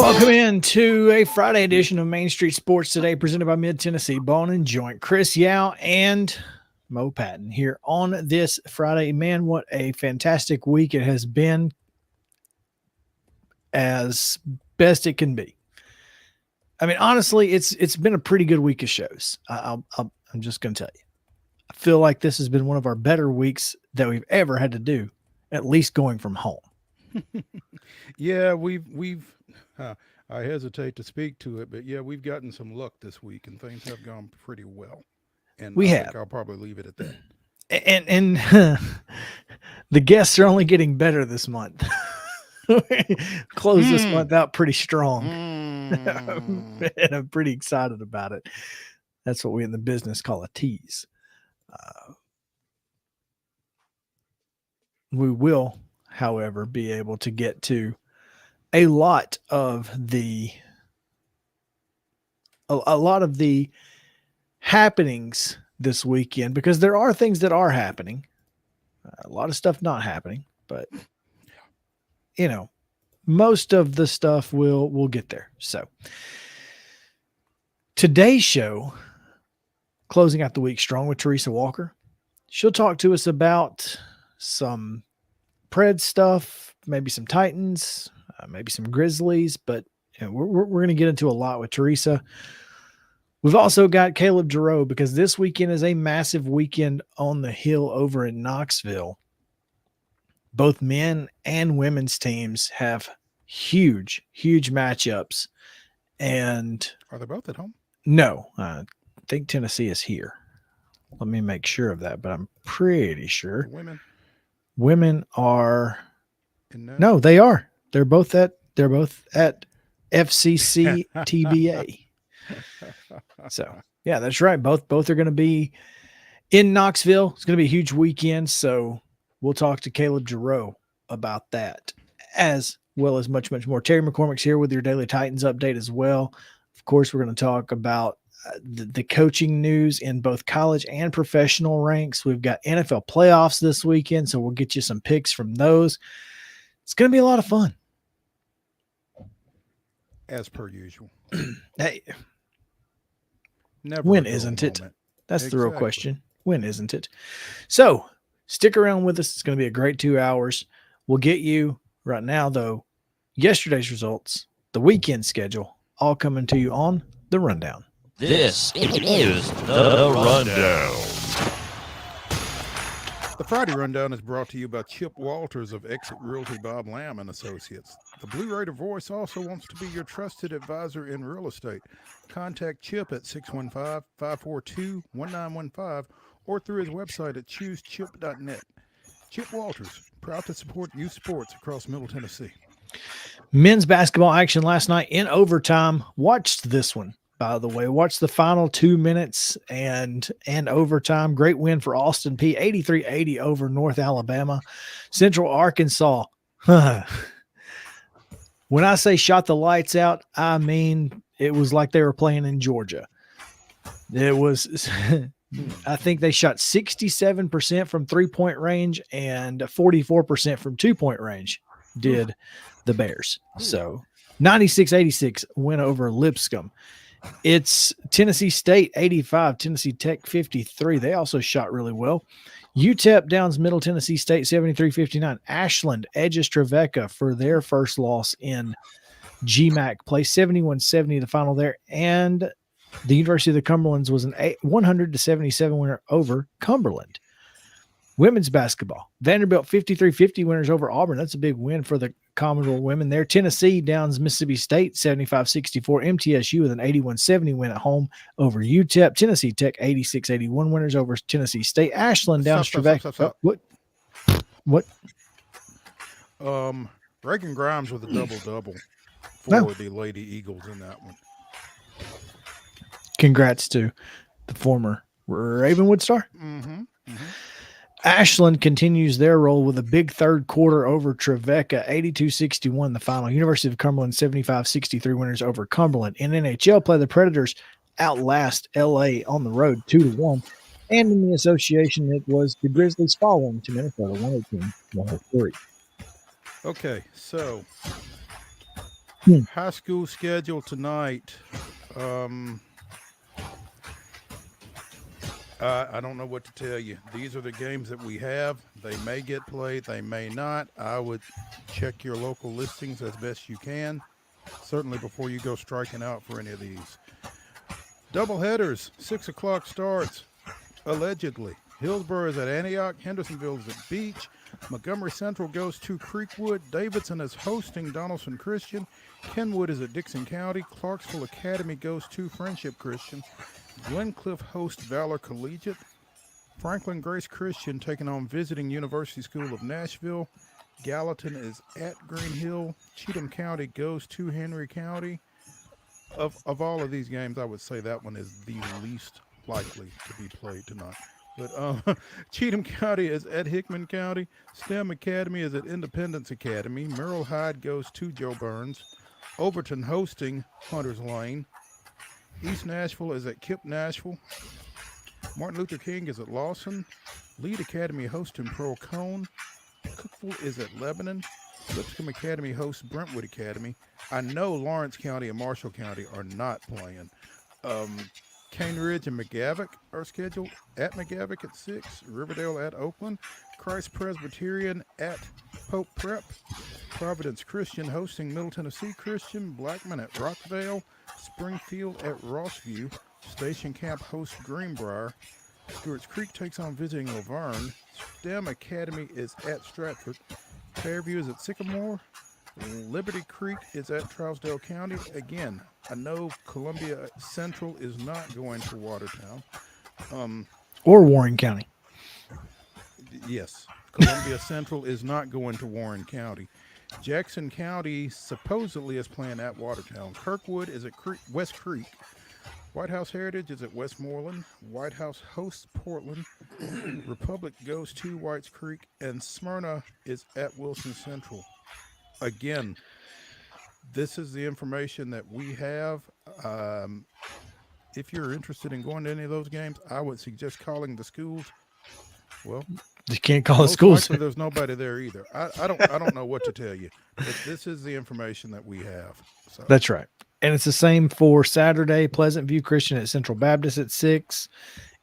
Welcome in to a Friday edition of Main Street Sports Today, presented by Mid-Tennessee Bone and Joint. Chris Yao and Mo Patton here on this Friday. Man, what a fantastic week it has been, as best it can be. I mean, honestly, it's been a pretty good week of shows. I'm just going to tell you. I feel like this has been one of our better weeks that we've ever had to do, at least going from home. Yeah, I hesitate to speak to it, but yeah, we've gotten some luck this week, and things have gone pretty well. And We I have. think I'll probably leave it at that. And the guests are only getting better this month. Close this month out pretty strong. Mm. And I'm pretty excited about it. That's what we in the business call a tease. We will, however, be able to get to a lot of the happenings this weekend, because there are things that are happening, a lot of stuff not happening, but you know, most of the stuff we'll get there. So today's show, closing out the week strong with TERESA Walker. She'll talk to us about some Pred stuff, maybe some Titans, maybe some Grizzlies, but we're going to get into a lot with TERESA. We've also got Caleb JARREAU, because this weekend is a massive weekend on the hill over in Knoxville. Both men and women's teams have huge matchups. And Are they both at home? no, I think Tennessee is here. Let me make sure of that, but I'm pretty sure. Women are no, they are. They're both at FCC TBA. So yeah, that's right. Both are going to be in Knoxville. It's going to be a huge weekend. So we'll talk to Caleb JARREAU about that, as well as much more. Terry McCormick's here with your Daily Titans update as well. Of course, we're going to talk about the coaching news in both college and professional ranks. We've got NFL playoffs this weekend, so we'll get you some picks from those. It's going to be a lot of fun. As per usual. Hey, Never when isn't it? Moment. That's Exactly. the real question. When isn't it? So stick around with us. It's going to be a great 2 hours. We'll get you right now, though, yesterday's results, the weekend schedule, all coming to you on the Rundown. This is the Rundown. The Friday Rundown is brought to you by Chip Walters of Exit Realty Bob Lamb and Associates. The Blue Raider Voice also wants to be your trusted advisor in real estate. Contact Chip at 615-542-1915 or through his website at choosechip.net. Chip Walters, proud to support youth sports across Middle Tennessee. Men's basketball action last night in overtime. Watched this one, by the way. Watched the final 2 minutes and overtime. Great win for Austin P. 83-80 over North Alabama. Central Arkansas. When I say shot the lights out, I mean it was like they were playing in Georgia. It was I think they shot 67% from 3-point range and 44% from 2-point range did the Bears. So 96-86 win over Lipscomb. It's Tennessee State 85, Tennessee Tech 53. They also shot really well. UTEP downs Middle Tennessee State 73-59. Ashland edges Trevecca for their first loss in GMAC play, 71-70 the final there. And the University of the Cumberlands was an 100-77 winner over Cumberland. Women's basketball, Vanderbilt 53-50 winners over Auburn. That's a big win for the Commodore women there. Tennessee downs Mississippi State 75-64. MTSU with an 81-70 win at home over UTEP. Tennessee Tech 86-81 winners over Tennessee State. Ashland downs Trevecca. Stop. What? Reagan Grimes with a double-double for the Lady Eagles in that one. Congrats to the former Ravenwood star. Mm-hmm. Ashland continues their role with a big third quarter over Trevecca, 82-61 the final. University of Cumberland 75-63 winners over Cumberland. In NHL play, the Predators outlast LA on the road 2-1. And in the association, it was the Grizzlies falling to Minnesota 118-103. Okay, so High school schedule tonight. I don't know what to tell you. These are the games that we have. They may get played, they may not. I would check your local listings as best you can, certainly before you go striking out for any of these. Double headers, 6 o'clock starts, allegedly. Hillsborough is at Antioch, Hendersonville is at Beach, Montgomery Central goes to Creekwood, Davidson is hosting Donaldson Christian, Kenwood is at Dixon County, Clarksville Academy goes to Friendship Christian, Glencliff hosts Valor Collegiate, Franklin Grace Christian taking on visiting University School of Nashville, Gallatin is at Green Hill, Cheatham County goes to Henry County. Of all of these games, I would say that one is the least likely to be played tonight. But Cheatham County is at Hickman County. STEM Academy is at Independence Academy. Merrill Hyde goes to Joe Burns. Overton hosting Hunters Lane. East Nashville is at Kip Nashville. Martin Luther King is at Lawson. Lead Academy hosting Pearl Cone. Cookville is at Lebanon. Lipscomb Academy hosts Brentwood Academy. I know Lawrence County and Marshall County are not playing. Cane Ridge and McGavock are scheduled at McGavock at 6. Riverdale at Oakland. Christ Presbyterian at Pope Prep. Providence Christian hosting Middle Tennessee Christian. Blackman at Rockvale. Springfield at Rossview. Station Camp hosts Greenbrier. Stewart's Creek takes on visiting Laverne. STEM Academy is at Stratford. Fairview is at Sycamore. Liberty Creek is at Trousdale County. Again, I know Columbia Central is not going to Watertown. Or Warren County. Yes, Columbia Central is not going to Warren County. Jackson County supposedly is playing at Watertown. Kirkwood is at West Creek. White House Heritage is at Westmoreland. White House hosts Portland. Republic goes to Whites Creek. And Smyrna is at Wilson Central. Again, this is the information that we have. If you're interested in going to any of those games, I would suggest calling the schools. Well, you can't call the schools. There's nobody there either. I don't know what to tell you. But this is the information that we have. So. That's right. And it's the same for Saturday. Pleasant View Christian at Central Baptist at 6.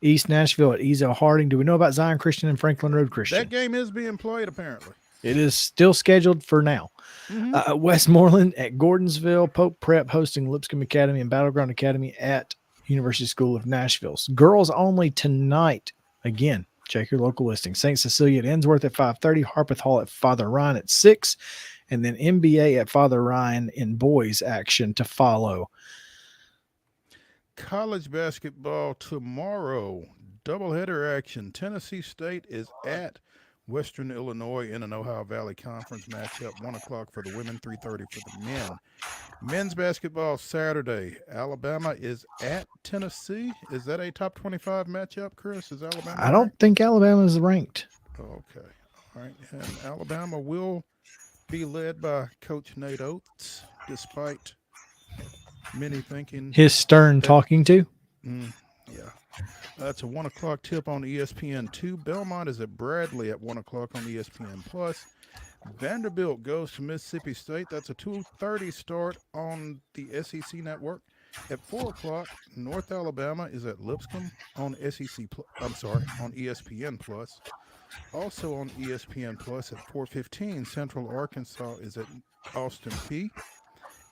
East Nashville at Ezel Harding. Do we know about Zion Christian and Franklin Road Christian? That game is being played, apparently. It is still scheduled for now. Mm-hmm. Westmoreland at Gordonsville. Pope Prep hosting Lipscomb Academy and Battleground Academy at University School of Nashville. Girls only tonight. Again, check your local listing. St. Cecilia at Ensworth at 5:30. Harpeth Hall at Father Ryan at 6. And then NBA at Father Ryan in boys action to follow. College basketball tomorrow. Doubleheader action. Tennessee State is at Western Illinois in an Ohio Valley Conference matchup. 1 o'clock for the women, 3:30 for the men. Men's basketball Saturday. Alabama is at Tennessee. Is that a top 25 matchup, Chris? Is Alabama? I don't think Alabama is ranked. Okay. All right. And Alabama will be led by Coach Nate Oates, despite many thinking his stern talking to. Yeah. That's a 1 o'clock tip on ESPN2. Belmont is at Bradley at 1 o'clock on ESPN Plus. Vanderbilt goes to Mississippi State. That's a 2:30 start on the SEC network. At 4 o'clock, North Alabama is at Lipscomb on on ESPN Plus. Also on ESPN Plus at 4:15, Central Arkansas is at Austin Peay.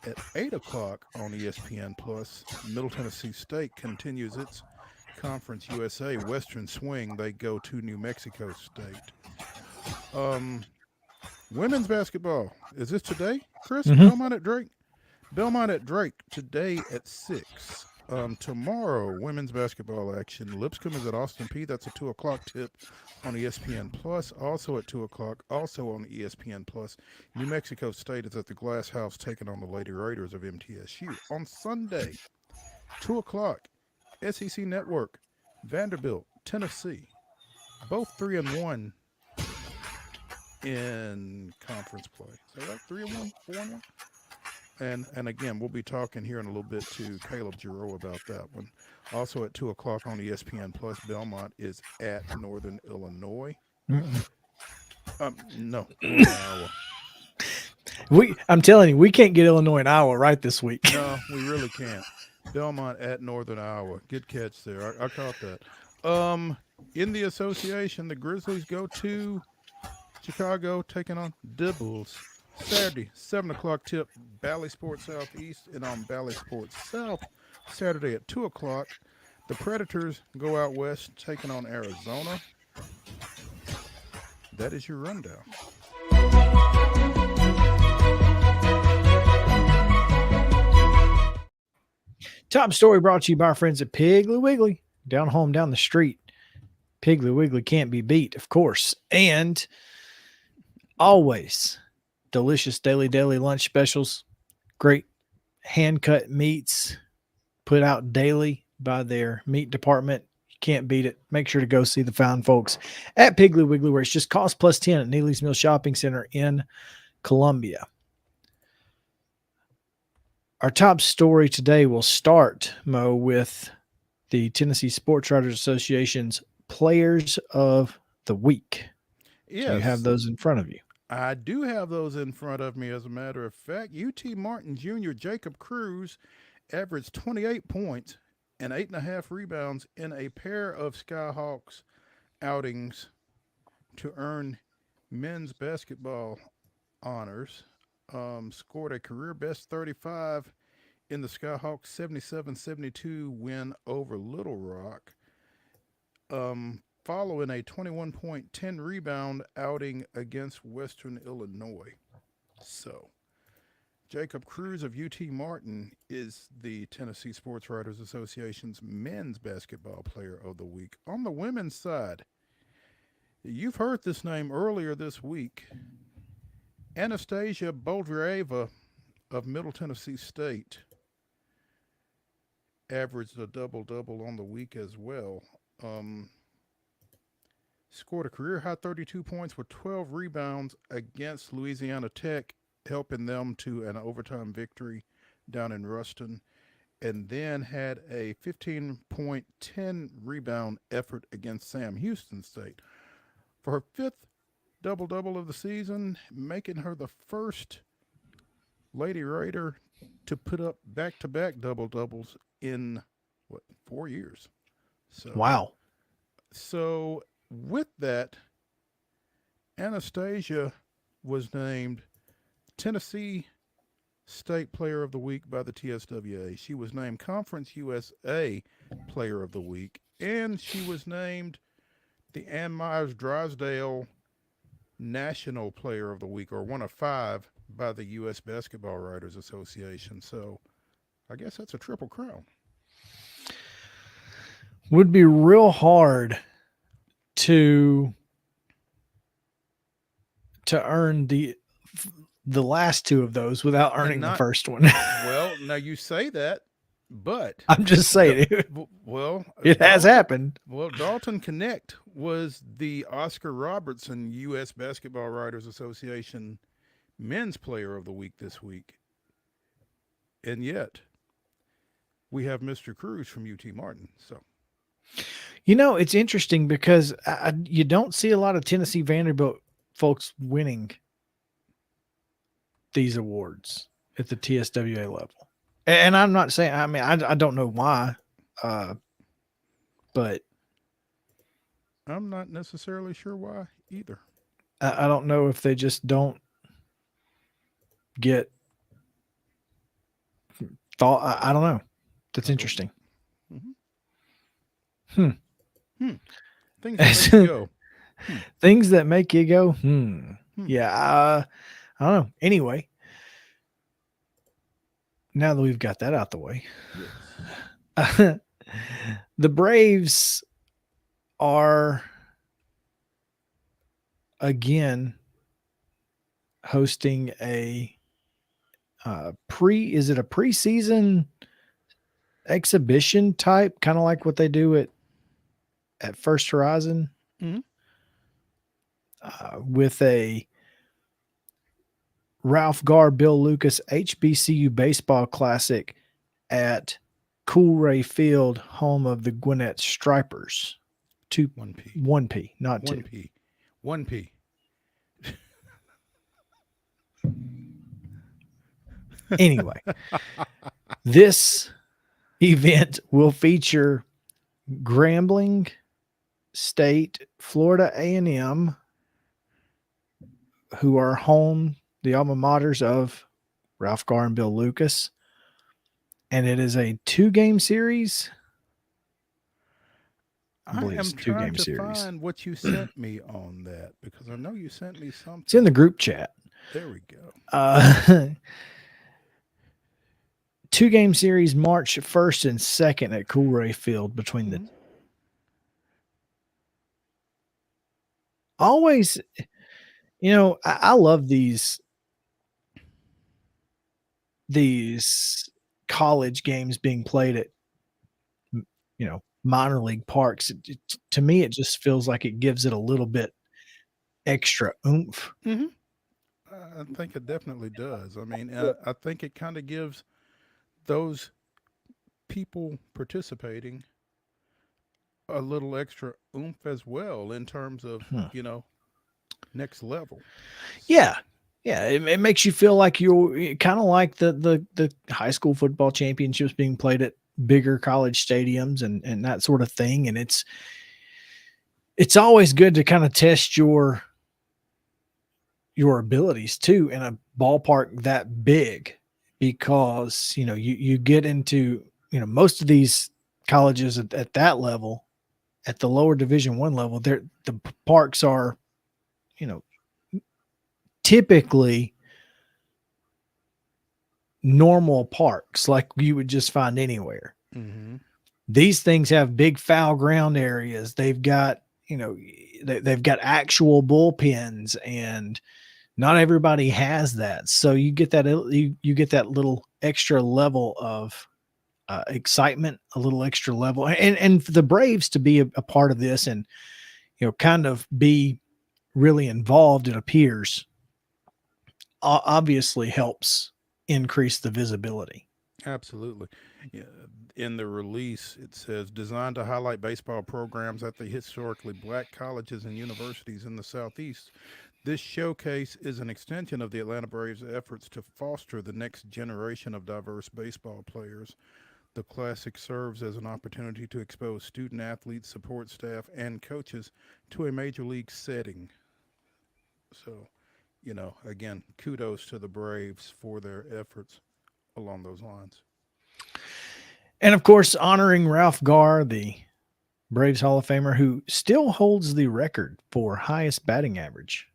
At 8 o'clock on ESPN Plus, Middle Tennessee State continues its Conference USA Western Swing. They go to New Mexico State. Women's basketball. Is this today, Chris? Mm-hmm. Belmont at Drake? Belmont at Drake today at 6. Tomorrow, women's basketball action. Lipscomb is at Austin Peay. That's a 2 o'clock tip on ESPN Plus. Also at 2 o'clock, also on ESPN Plus. New Mexico State is at the Glass House taking on the Lady Raiders of MTSU. On Sunday, 2 o'clock, SEC Network, Vanderbilt, Tennessee. Both 3-1 in conference play. Is that right? 3-1, 4-1? And again, we'll be talking here in a little bit to Caleb JARREAU about that one. Also at 2 o'clock on ESPN Plus, Belmont is at Northern Illinois. No, Iowa. I'm telling you, we can't get Illinois and Iowa right this week. No, we really can't. Belmont at Northern Iowa. Good catch there. I caught that. In the association, the Grizzlies go to Chicago, taking on Dibbles. Saturday, 7 o'clock tip, Bally Sports Southeast, and on Bally Sports South, Saturday at 2 o'clock. The Predators go out west, taking on Arizona. That is your rundown. Top story brought to you by our friends at Piggly Wiggly. Down home, down the street. Piggly Wiggly can't be beat, of course. And always delicious daily lunch specials. Great hand-cut meats put out daily by their meat department. You can't beat it. Make sure to go see the fine folks at Piggly Wiggly, where it's just cost plus 10 at Neely's Mill Shopping Center in Columbia. Our top story today will start, Mo, with the Tennessee Sports Writers Association's Players of the Week. Yes. So you have those in front of you. I do have those in front of me, as a matter of fact. UT Martin Jr. Jacob Cruz averaged 28 points and 8.5 rebounds in a pair of Skyhawks outings to earn men's basketball honors. Scored a career best 35 in the Skyhawks 77-72 win over Little Rock. Following a 21-point, 10-rebound outing against Western Illinois. So, Jacob Cruz of UT Martin is the Tennessee Sports Writers Association's men's basketball player of the week. On the women's side, you've heard this name earlier this week. Anastasia Boldrieva of Middle Tennessee State averaged a double-double on the week as well. Scored a career-high 32 points with 12 rebounds against Louisiana Tech, helping them to an overtime victory down in Ruston, and then had a 15-point, 10-rebound effort against Sam Houston State. For her fifth double-double of the season, making her the first Lady Raider to put up back-to-back double-doubles in, 4 years. So, wow. So with that, Anastasia was named Tennessee State Player of the Week by the TSWA. She was named Conference USA Player of the Week, and she was named the Ann Myers Drysdale National Player of the Week, or one of 5 by the U.S. Basketball Writers Association. So I guess that's a triple crown. Would be real hard to earn the last 2 of those without earning the first one. Well, now you say that, but I'm just saying well, it has happened. Well, Dalton Connect was the Oscar Robertson U.S. Basketball Writers Association Men's Player of the Week this week. And yet, we have Mr. Cruz from UT Martin. So, you know, it's interesting because you don't see a lot of Tennessee Vanderbilt folks winning these awards at the TSWA level. And I'm not saying, I mean, I don't know why, but I'm not necessarily sure why either. I don't know if they just don't get thought. I don't know. That's interesting. Mm-hmm. Things that make you go. Things that make you go, Yeah. I don't know. Anyway, now that we've got that out the way, yes. The Braves are again hosting a is it a preseason exhibition type, kind of like what they do at First Horizon, with a Ralph Garr, Bill Lucas HBCU Baseball Classic at Coolray Field, home of the Gwinnett Stripers. 1P, not 2. 1P. Anyway, this event will feature Grambling State, Florida A&M, who are home, the alma maters of Ralph Garr and Bill Lucas. And it is a 2-game series. I believe am it's trying 2-game to series. find what you sent me on that, because I know you sent me something. It's in the group chat. There we go. 2-game series, March 1st and 2nd at Coolray Field between the always, I love these college games being played at, minor league parks. To me, it just feels like it gives it a little bit extra oomph. Mm-hmm. I think it definitely does. I mean, I think it kind of gives those people participating a little extra oomph as well in terms of, next level. Yeah. Yeah. It makes you feel like you're kind of like the high school football championships being played at bigger college stadiums and that sort of thing. And it's always good to kind of test your abilities too in a ballpark that big, because, you get into, most of these colleges at that level, at the lower Division I level, the parks are, typically normal parks like you would just find anywhere. Mm-hmm. These things have big foul ground areas. They've got, they've got actual bullpens, and not everybody has that. So you get that, you get that little extra level of excitement, a little extra level. And for the Braves to be a part of this and, kind of be really involved, it appears, obviously helps increase the visibility. Absolutely. Yeah. In the release, it says, designed to highlight baseball programs at the historically black colleges and universities in the Southeast. This showcase is an extension of the Atlanta Braves' efforts to foster the next generation of diverse baseball players. The Classic serves as an opportunity to expose student athletes, support staff, and coaches to a major league setting. So, again, kudos to the Braves for their efforts along those lines. And of course, honoring Ralph Garr, the Braves Hall of Famer, who still holds the record for highest batting average,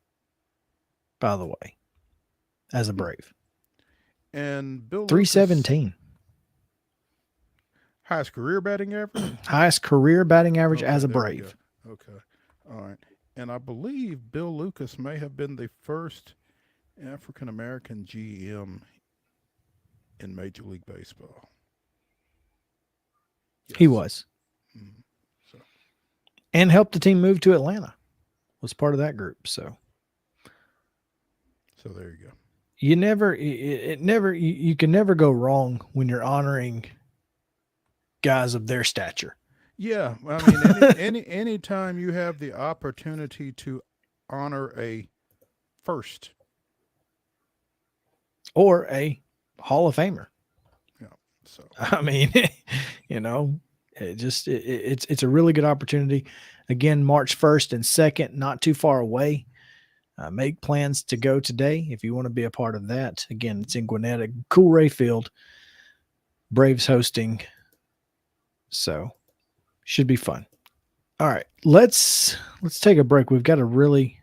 by the way, as a Brave. And Bill 317. Highest career batting average? Highest career batting average as a Brave. Okay. All right. And I believe Bill Lucas may have been the first African-American GM in Major League Baseball. Yes. He was. Mm-hmm. And helped the team move to Atlanta. Was part of that group. So there you go. You can never go wrong when you're honoring guys of their stature. Yeah, I mean, any time you have the opportunity to honor a first or a Hall of Famer. Yeah. So I mean, it's a really good opportunity. Again, March 1st and 2nd, not too far away. Make plans to go today if you want to be a part of that. Again, it's in Gwinnett, Coolray Field. Braves hosting. So should be fun. All right, let's take a break. We've got a really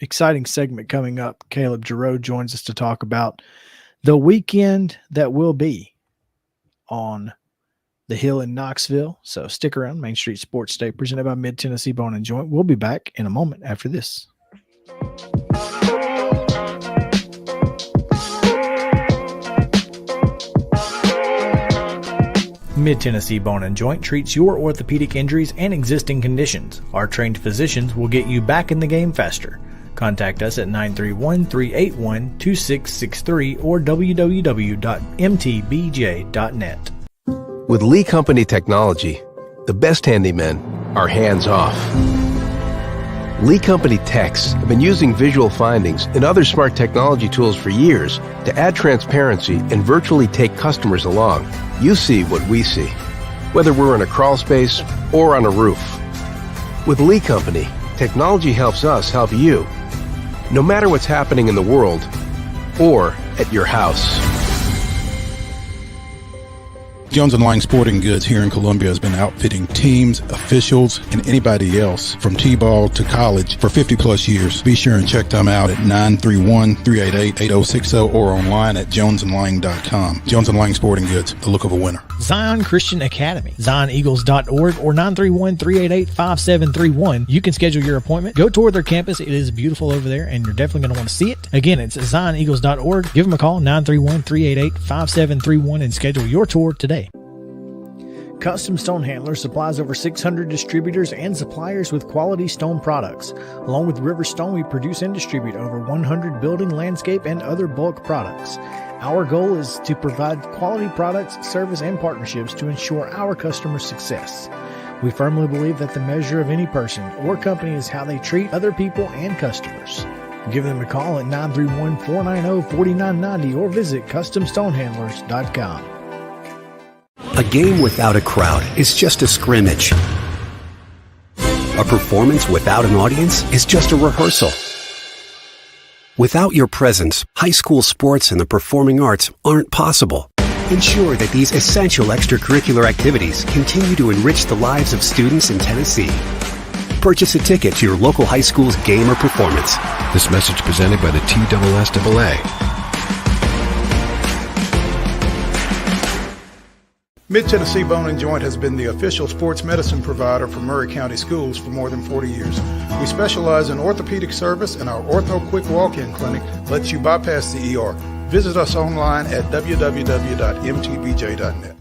exciting segment coming up. Caleb JARREAU joins us to talk about the weekend that will be on the Hill in Knoxville. So stick around. Main Street Sports Day presented by Mid-Tennessee Bone and Joint. We'll be back in a moment after this. Mid-Tennessee Bone and Joint treats your orthopedic injuries and existing conditions. Our trained physicians will get you back in the game faster. Contact us at 931-381-2663 or www.mtbj.net. With Lee Company technology, the best handymen are hands-off. Lee Company techs have been using visual findings and other smart technology tools for years to add transparency and virtually take customers along. You see what we see, whether we're in a crawl space or on a roof. With Lee Company, technology helps us help you, no matter what's happening in the world or at your house. Jones & Lang Sporting Goods here in Columbia has been outfitting teams, officials, and anybody else from T-ball to college for 50-plus years. Be sure and check them out at 931-388-8060 or online at jonesandlang.com. Jones & Lang Sporting Goods, the look of a winner. Zion Christian Academy, zioneagles.org or 931-388-5731. You can schedule your appointment. Go tour their campus. It is beautiful over there, and you're definitely going to want to see it. Again, it's zioneagles.org. Give them a call, 931-388-5731, and schedule your tour today. Custom Stone Handlers supplies over 600 distributors and suppliers with quality stone products. Along with River Stone, we produce and distribute over 100 building, landscape, and other bulk products. Our goal is to provide quality products, service, and partnerships to ensure our customers' success. We firmly believe that the measure of any person or company is how they treat other people and customers. Give them a call at 931-490-4990 or visit CustomStonehandlers.com. A game without a crowd is just a scrimmage. A performance without an audience is just a rehearsal. Without your presence, high school sports and the performing arts aren't possible. Ensure that these essential extracurricular activities continue to enrich the lives of students in Tennessee. Purchase a ticket to your local high school's game or performance. This message presented by the TSSAA. Mid-Tennessee Bone and Joint has been the official sports medicine provider for Murray County Schools for more than 40 years. We specialize in orthopedic service, and our Ortho Quick Walk-In Clinic lets you bypass the ER. Visit us online at www.mtbj.net.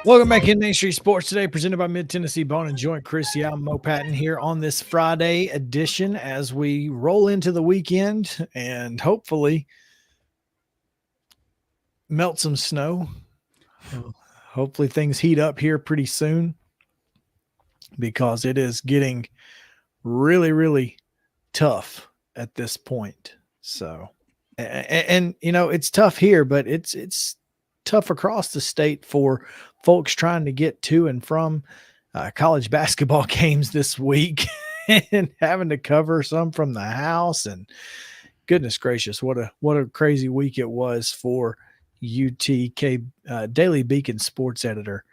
Welcome back in Main Street Sports Today, presented by Mid-Tennessee Bone and Joint. Chris Yao, Mo Patton here on this Friday edition as we roll into the weekend and hopefully melt some snow. Hopefully things heat up here pretty soon because it is getting really, really tough at this point. So, and you know, it's tough here, but it's tough across the state for folks trying to get to and from college basketball games this week and having to cover some from the house. And goodness gracious, what a crazy week it was for UTK Daily Beacon sports editor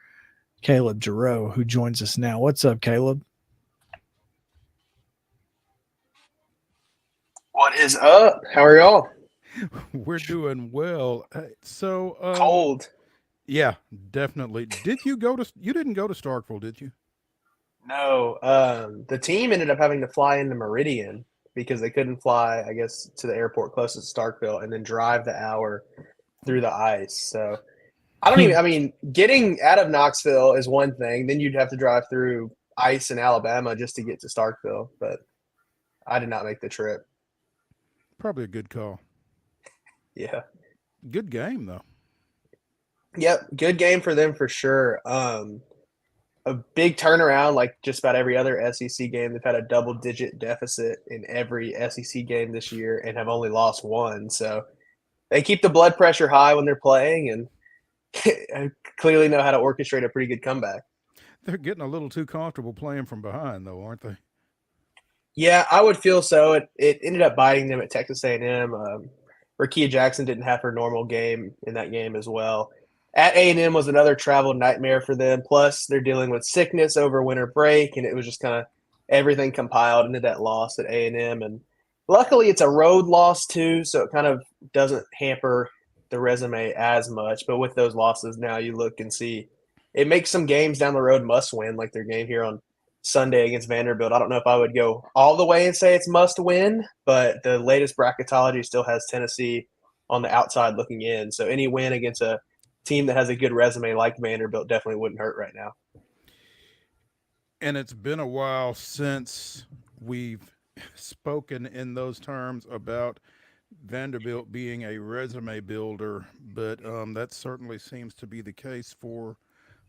Caleb JARREAU, who joins us now. What's up, Caleb? What is up? How are y'all? We're doing well. So Cold. Yeah, definitely. You didn't go to Starkville, did you? No. The team ended up having to fly into Meridian because they couldn't fly, I guess, to the airport closest to Starkville and then drive the hour through the ice. So getting out of Knoxville is one thing. Then you'd have to drive through ice in Alabama just to get to Starkville. But I did not make the trip. Probably a good call. Yeah. Good game, though. Yep. Good game for them for sure. A big turnaround, like just about every other SEC game. They've had a double-digit deficit in every SEC game this year and have only lost one. So they keep the blood pressure high when they're playing and clearly know how to orchestrate a pretty good comeback. They're getting a little too comfortable playing from behind, though, aren't they? Yeah, I would feel so. It ended up biting them at Texas A&M. Rakia Jackson didn't have her normal game in that game as well. At A&M was another travel nightmare for them. Plus, they're dealing with sickness over winter break, and it was just kind of everything compiled into that loss at A&M. And luckily, it's a road loss too, so it kind of doesn't hamper the resume as much. But with those losses now, you look and see it makes some games down the road must win, like their game here on Sunday against Vanderbilt. I don't know if I would go all the way and say it's must win, but the latest bracketology still has Tennessee on the outside looking in. So any win against a team that has a good resume like Vanderbilt definitely wouldn't hurt right now. And it's been a while since we've spoken in those terms about Vanderbilt being a resume builder, but that certainly seems to be the case for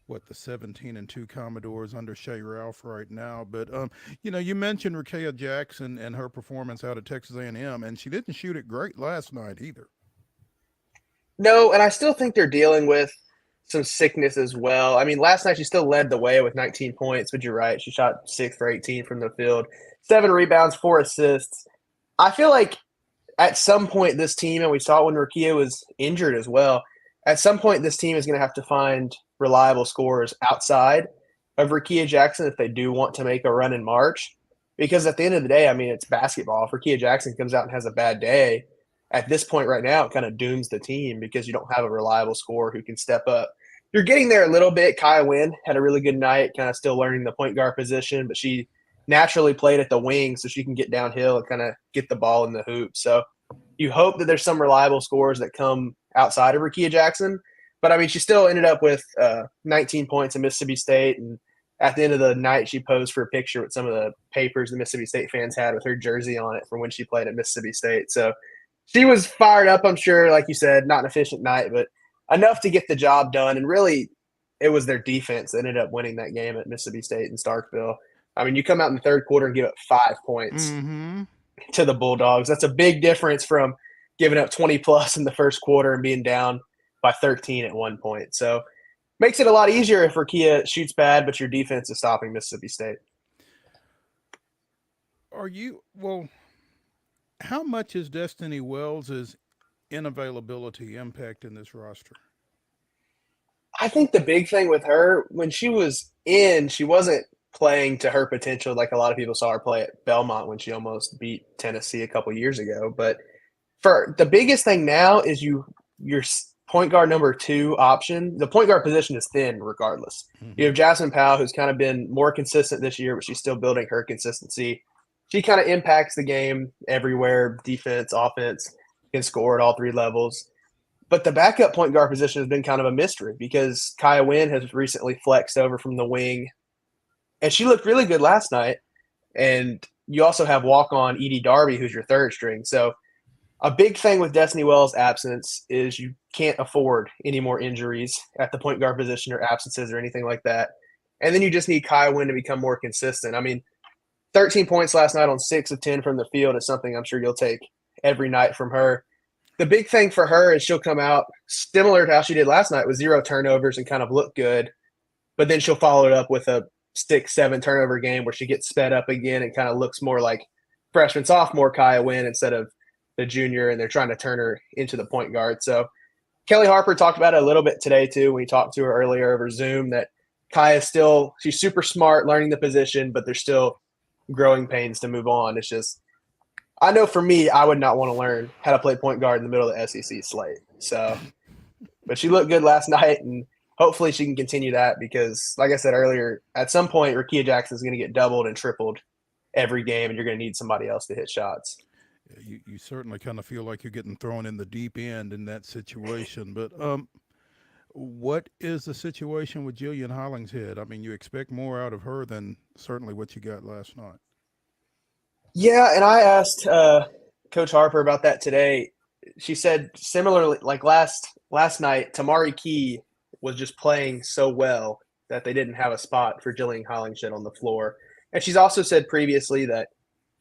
what the 17-2 Commodores under Shea Ralph right now. But you mentioned Rakia Jackson and her performance out at Texas A&M, and she didn't shoot it great last night either. No, and I still think they're dealing with some sickness as well. I mean, last night she still led the way with 19 points, but you're right. She shot 6 for 18 from the field, 7 rebounds, 4 assists. I feel like at some point this team, and we saw it when Rakia was injured as well, at some point this team is going to have to find reliable scorers outside of Rakia Jackson if they do want to make a run in March. Because at the end of the day, I mean, it's basketball. If Rakia Jackson comes out and has a bad day, at this point right now, it kind of dooms the team because you don't have a reliable scorer who can step up. You're getting there a little bit. Kaya Wynn had a really good night, kind of still learning the point guard position, but she naturally played at the wing so she can get downhill and kind of get the ball in the hoop. So you hope that there's some reliable scorers that come outside of Rakia Jackson. But, I mean, she still ended up with 19 points in Mississippi State, and at the end of the night, she posed for a picture with some of the papers the Mississippi State fans had with her jersey on it from when she played at Mississippi State. So she was fired up, I'm sure, like you said, not an efficient night, but enough to get the job done. And really, it was their defense that ended up winning that game at Mississippi State and Starkville. I mean, you come out in the third quarter and give up 5 points to the Bulldogs. That's a big difference from giving up 20-plus in the first quarter and being down by 13 at one point. So makes it a lot easier if Rakia shoots bad, but your defense is stopping Mississippi State. How much is Destiny Wells' inavailability impacting this roster? I think the big thing with her, when she was in, she wasn't playing to her potential like a lot of people saw her play at Belmont when she almost beat Tennessee a couple years ago. But for the biggest thing now is your point guard number 2 option. The point guard position is thin regardless. You have Jasmine Powell, who's kind of been more consistent this year, but she's still building her consistency. She kind of impacts the game everywhere, defense, offense, can score at all 3 levels. But the backup point guard position has been kind of a mystery because Kaya Wynn has recently flexed over from the wing, and she looked really good last night. And you also have walk-on Edie Darby, who's your third string. So a big thing with Destiny Wells' absence is you can't afford any more injuries at the point guard position or absences or anything like that. And then you just need Kaya Wynn to become more consistent. I mean, 13 points last night on 6 of 10 from the field is something I'm sure you'll take every night from her. The big thing for her is she'll come out similar to how she did last night with 0 turnovers and kind of look good, but then she'll follow it up with a 6-7 turnover game where she gets sped up again and kind of looks more like freshman, sophomore Kaya Wynn instead of the junior, and they're trying to turn her into the point guard. So Kelly Harper talked about it a little bit today too when we talked to her earlier over Zoom that Kaya she's super smart learning the position, but there's still growing pains to move on. It's just, I know for me, I would not want to learn how to play point guard in the middle of the SEC slate. So, but she looked good last night, and hopefully she can continue that because, like I said earlier, at some point, Rakia Jackson is going to get doubled and tripled every game, and you're going to need somebody else to hit shots. You certainly kind of feel like you're getting thrown in the deep end in that situation. But what is the situation with Jillian Hollingshead? I mean, you expect more out of her than certainly what you got last night. Yeah, and I asked Coach Harper about that today. She said similarly, like last night, Tamari Key was just playing so well that they didn't have a spot for Jillian Hollingshead on the floor. And she's also said previously that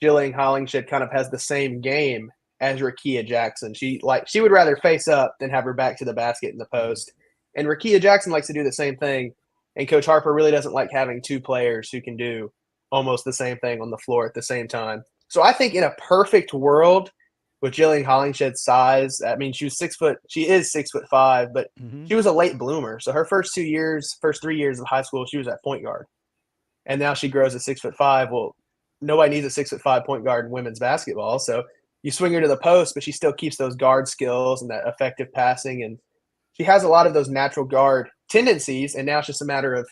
Jillian Hollingshead kind of has the same game as Rakia Jackson. She would rather face up than have her back to the basket in the post. And Rakia Jackson likes to do the same thing. And Coach Harper really doesn't like having 2 players who can do almost the same thing on the floor at the same time. So I think in a perfect world with Jillian Hollingshead's size, I mean, she is 6'5", but she was a late bloomer. So her first 3 years of high school, she was at point guard. And now she grows to 6'5". Well, nobody needs a 6'5" point guard in women's basketball. So you swing her to the post, but she still keeps those guard skills and that effective passing. And she has a lot of those natural guard tendencies. And now it's just a matter of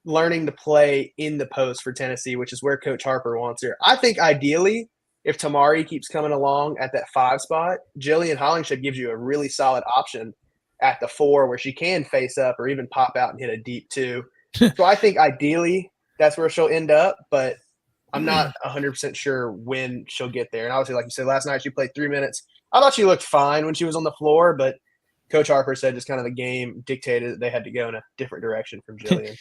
learning to play in the post for Tennessee, which is where Coach Harper wants her. I think ideally, if Tamari keeps coming along at that 5 spot, Jillian Hollingshead gives you a really solid option at the 4 where she can face up or even pop out and hit a deep 2. So I think ideally that's where she'll end up. But I'm not 100% sure when she'll get there. And obviously, like you said, last night she played 3 minutes. I thought she looked fine when she was on the floor, but Coach Harper said just kind of the game dictated that they had to go in a different direction from Jillian.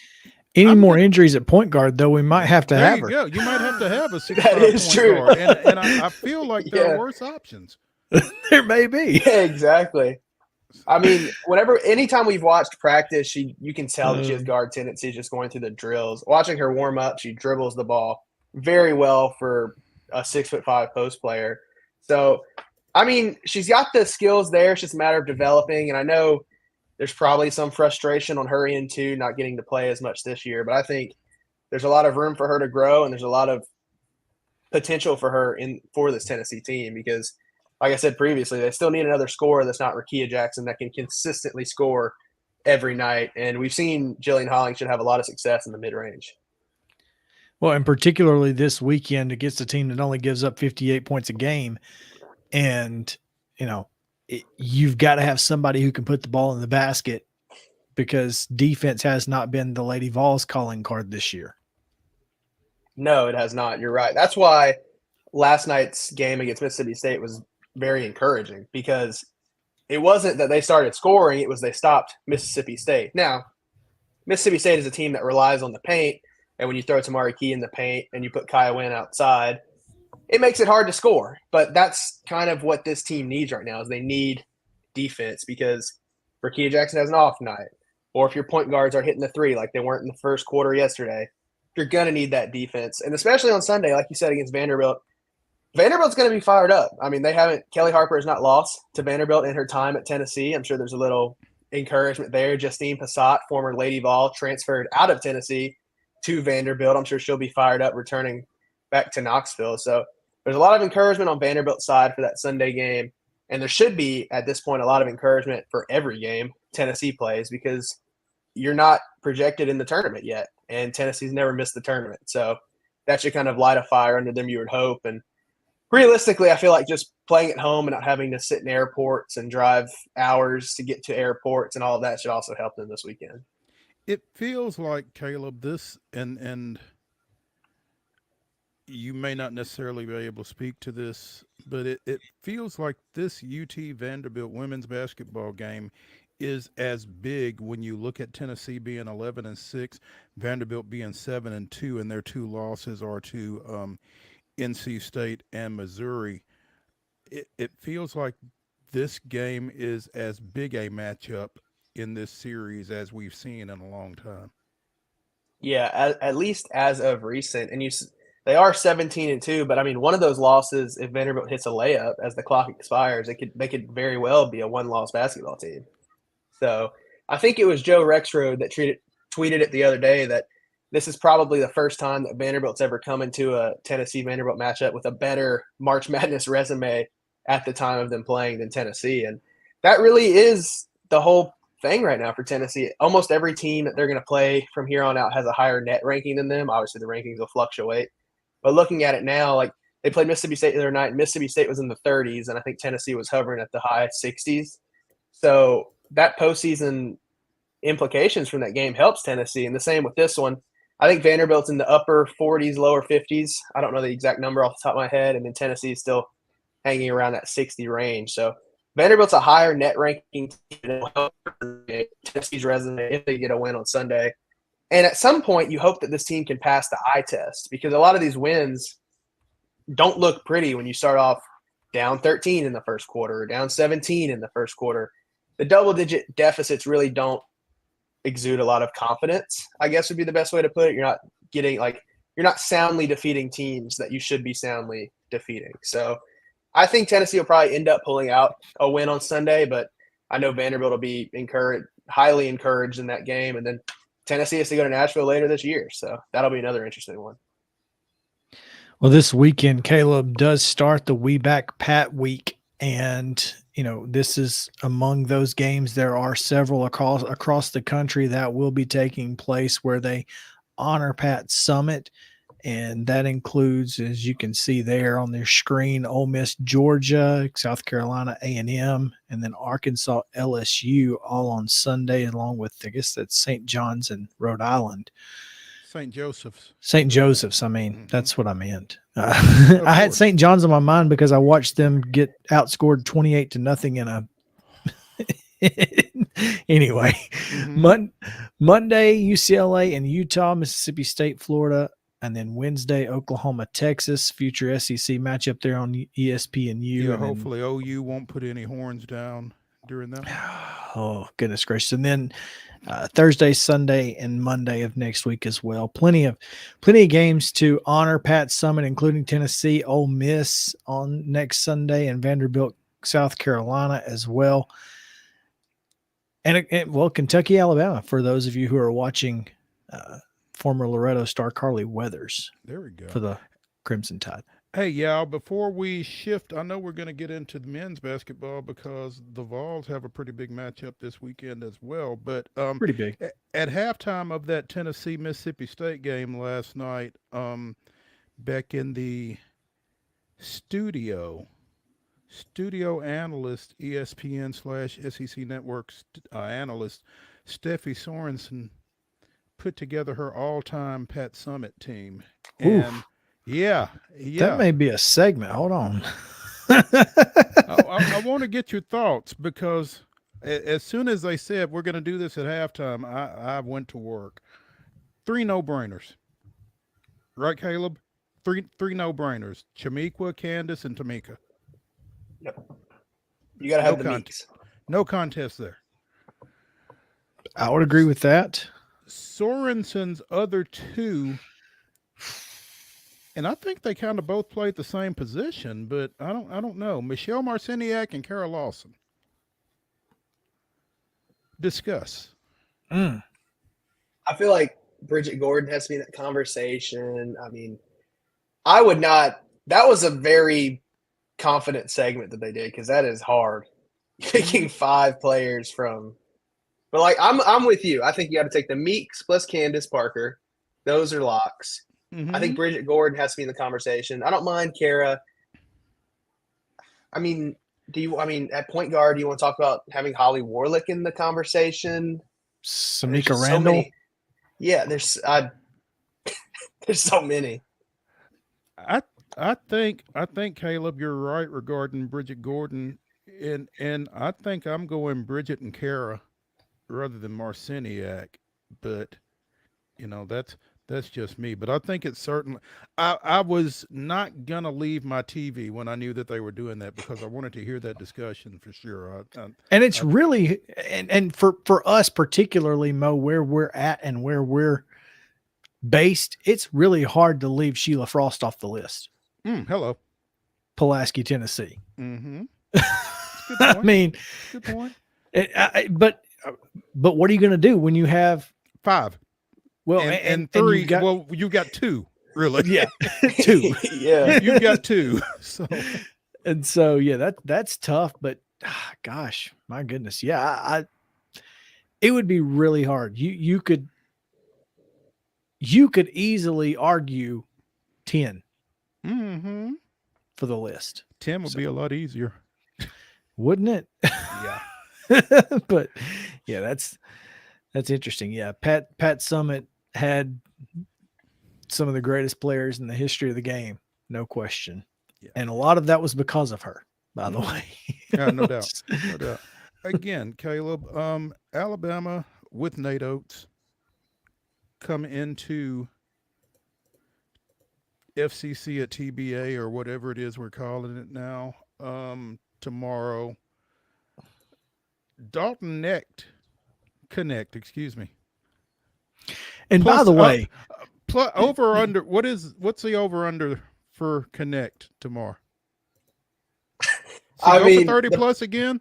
Any more injuries at point guard, though, we might have to There have you her. go. You might have to have a 6'5" That is point true. guard. And I feel like there Yeah. are worse options. There may be. Yeah, exactly. I mean, anytime we've watched practice, you can tell that she has guard tendencies just going through the drills. Watching her warm up, she dribbles the ball very well for a 6'5" post player. So, I mean, she's got the skills there. It's just a matter of developing. And I know there's probably some frustration on her end too, not getting to play as much this year. But I think there's a lot of room for her to grow, and there's a lot of potential for her for this Tennessee team because, like I said previously, they still need another scorer that's not Rakia Jackson that can consistently score every night. And we've seen Jillian Hollingshead have a lot of success in the mid-range. Well, and particularly this weekend against a team that only gives up 58 points a game. And, you've got to have somebody who can put the ball in the basket because defense has not been the Lady Vols calling card this year. No, it has not. You're right. That's why last night's game against Mississippi State was very encouraging because it wasn't that they started scoring. It was they stopped Mississippi State. Now, Mississippi State is a team that relies on the paint. And when you throw Tamari Key in the paint and you put Kaya Wynn outside, it makes it hard to score. But that's kind of what this team needs right now is they need defense because Rakia Jackson has an off night. Or if your point guards are hitting the three like they weren't in the first quarter yesterday, you're going to need that defense. And especially on Sunday, like you said, against Vanderbilt, Vanderbilt's going to be fired up. I mean, Kelly Harper has not lost to Vanderbilt in her time at Tennessee. I'm sure there's a little encouragement there. Justine Passat, former Lady Vol, transferred out of Tennessee to Vanderbilt. I'm sure she'll be fired up returning back to Knoxville. So there's a lot of encouragement on Vanderbilt's side for that Sunday game. And there should be, at this point, a lot of encouragement for every game Tennessee plays because you're not projected in the tournament yet. And Tennessee's never missed the tournament. So that should kind of light a fire under them, you would hope. And realistically, I feel like just playing at home and not having to sit in airports and drive hours to get to airports and all of that should also help them this weekend. It feels like, Caleb, this, and you may not necessarily be able to speak to this, but it feels like this UT Vanderbilt women's basketball game is as big when you look at Tennessee being 11-6, Vanderbilt being 7-2, and their two losses are to NC State and Missouri. It feels like this game is as big a matchup in this series as we've seen in a long time. Yeah, at least as of recent. And they are 17-2, but I mean, one of those losses, if Vanderbilt hits a layup as the clock expires, they could very well be a one-loss basketball team. So I think it was Joe Rexrode that tweeted it the other day that this is probably the first time that Vanderbilt's ever come into a Tennessee-Vanderbilt matchup with a better March Madness resume at the time of them playing than Tennessee. And that really is the whole thing right now for Tennessee. Almost every team that they're going to play from here on out has a higher net ranking than them. Obviously, the rankings will fluctuate. But looking at it now, like they played Mississippi State the other night, and Mississippi State was in the 30s, and I think Tennessee was hovering at the high 60s. So that postseason implications from that game helps Tennessee. And the same with this one. I think Vanderbilt's in the upper 40s, lower 50s. I don't know the exact number off the top of my head. And then Tennessee is still hanging around that 60 range. So Vanderbilt's a higher net ranking team, and it'll help Tennessee's resume if they get a win on Sunday. And at some point, you hope that this team can pass the eye test because a lot of these wins don't look pretty when you start off down 13 in the first quarter or down 17 in the first quarter. The double-digit deficits really don't exude a lot of confidence, I guess would be the best way to put it. You're not soundly defeating teams that you should be soundly defeating. So I think Tennessee will probably end up pulling out a win on Sunday, but I know Vanderbilt will be highly encouraged in that game. And then Tennessee has to go to Nashville later this year. So that'll be another interesting one. Well, this weekend, Caleb, does start the We Back Pat week. And, this is among those games. There are several across the country that will be taking place where they honor Pat Summit. And that includes, as you can see there on their screen, Ole Miss, Georgia, South Carolina, A&M, and then Arkansas, LSU, all on Sunday, along with, I guess that's St. John's and Rhode Island. St. Joseph's. St. Joseph's. I mean, that's what I meant. I had course. St. John's on my mind because I watched them get outscored 28-0 in a. Anyway, Monday UCLA and Utah, Mississippi State, Florida, and then Wednesday Oklahoma, Texas. Future SEC matchup there on ESPNU. Yeah, and hopefully OU won't put any horns down during that. Oh, goodness gracious. And then Thursday, Sunday, and Monday of next week as well. Plenty of games to honor Pat Summitt, including Tennessee, Ole Miss on next Sunday, and Vanderbilt, South Carolina as well. And well, Kentucky, Alabama, for those of you who are watching former Loretto star Carly Weathers. There we go. For the Crimson Tide. Hey, yeah, before we shift, I know we're going to get into the men's basketball because the Vols have a pretty big matchup this weekend as well. But pretty big. At halftime of that Tennessee-Mississippi State game last night, back in the studio analyst, ESPN/SEC Network analyst, Steffi Sorensen put together her all-time Pat Summitt team. And yeah. That may be a segment. Hold on. I want to get your thoughts because as soon as they said we're going to do this at halftime, I went to work. 3 no-brainers. Right, Caleb? Three no-brainers. Chamiqua, Candace, and Tamika. Yep. You got to have the meeks. No contest there. I would agree with that. Sorensen's other 2, and I think they kind of both played the same position, but I don't know. Michelle Marciniak and Kara Lawson. Discuss. I feel like Bridget Gordon has to be in that conversation. I mean, I would not. That was a very confident segment that they did because that is hard. Picking 5 players from. But like I'm with you. I think you got to take the Meeks plus Candace Parker. Those are locks. I think Bridget Gordon has to be in the conversation. I don't mind Kara. I mean, at point guard, do you want to talk about having Holly Warlick in the conversation? Samika Randall. There's so many. I think Caleb, you're right regarding Bridget Gordon, and I think I'm going Bridget and Kara rather than Marciniak, but that's just me. But I think it's certainly I was not gonna leave my TV when I knew that they were doing that because I wanted to hear that discussion for sure. And it's really and for us particularly, Mo, where we're at and where we're based, it's really hard to leave Sheila Frost off the list. Hello. Pulaski, Tennessee. I mean, good point. But what are you going to do when you have 5? Well, and 3. You got 2, really. Yeah, 2. Yeah, you got 2. So yeah, that's tough. But gosh, my goodness, yeah, it would be really hard. You could easily argue 10 for the list. 10 would be a lot easier, wouldn't it? Yeah. But yeah, that's interesting. Yeah, Pat Summitt had some of the greatest players in the history of the game, no question. Yeah. And a lot of that was because of her, by the way. Yeah, no doubt. No doubt. Again, Caleb, Alabama with Nate Oates come into FCC at TBA or whatever it is we're calling it now tomorrow. Dalton Connect, excuse me. And plus, by the way, over under, what's the over under for Connect tomorrow? I mean, 30 plus again.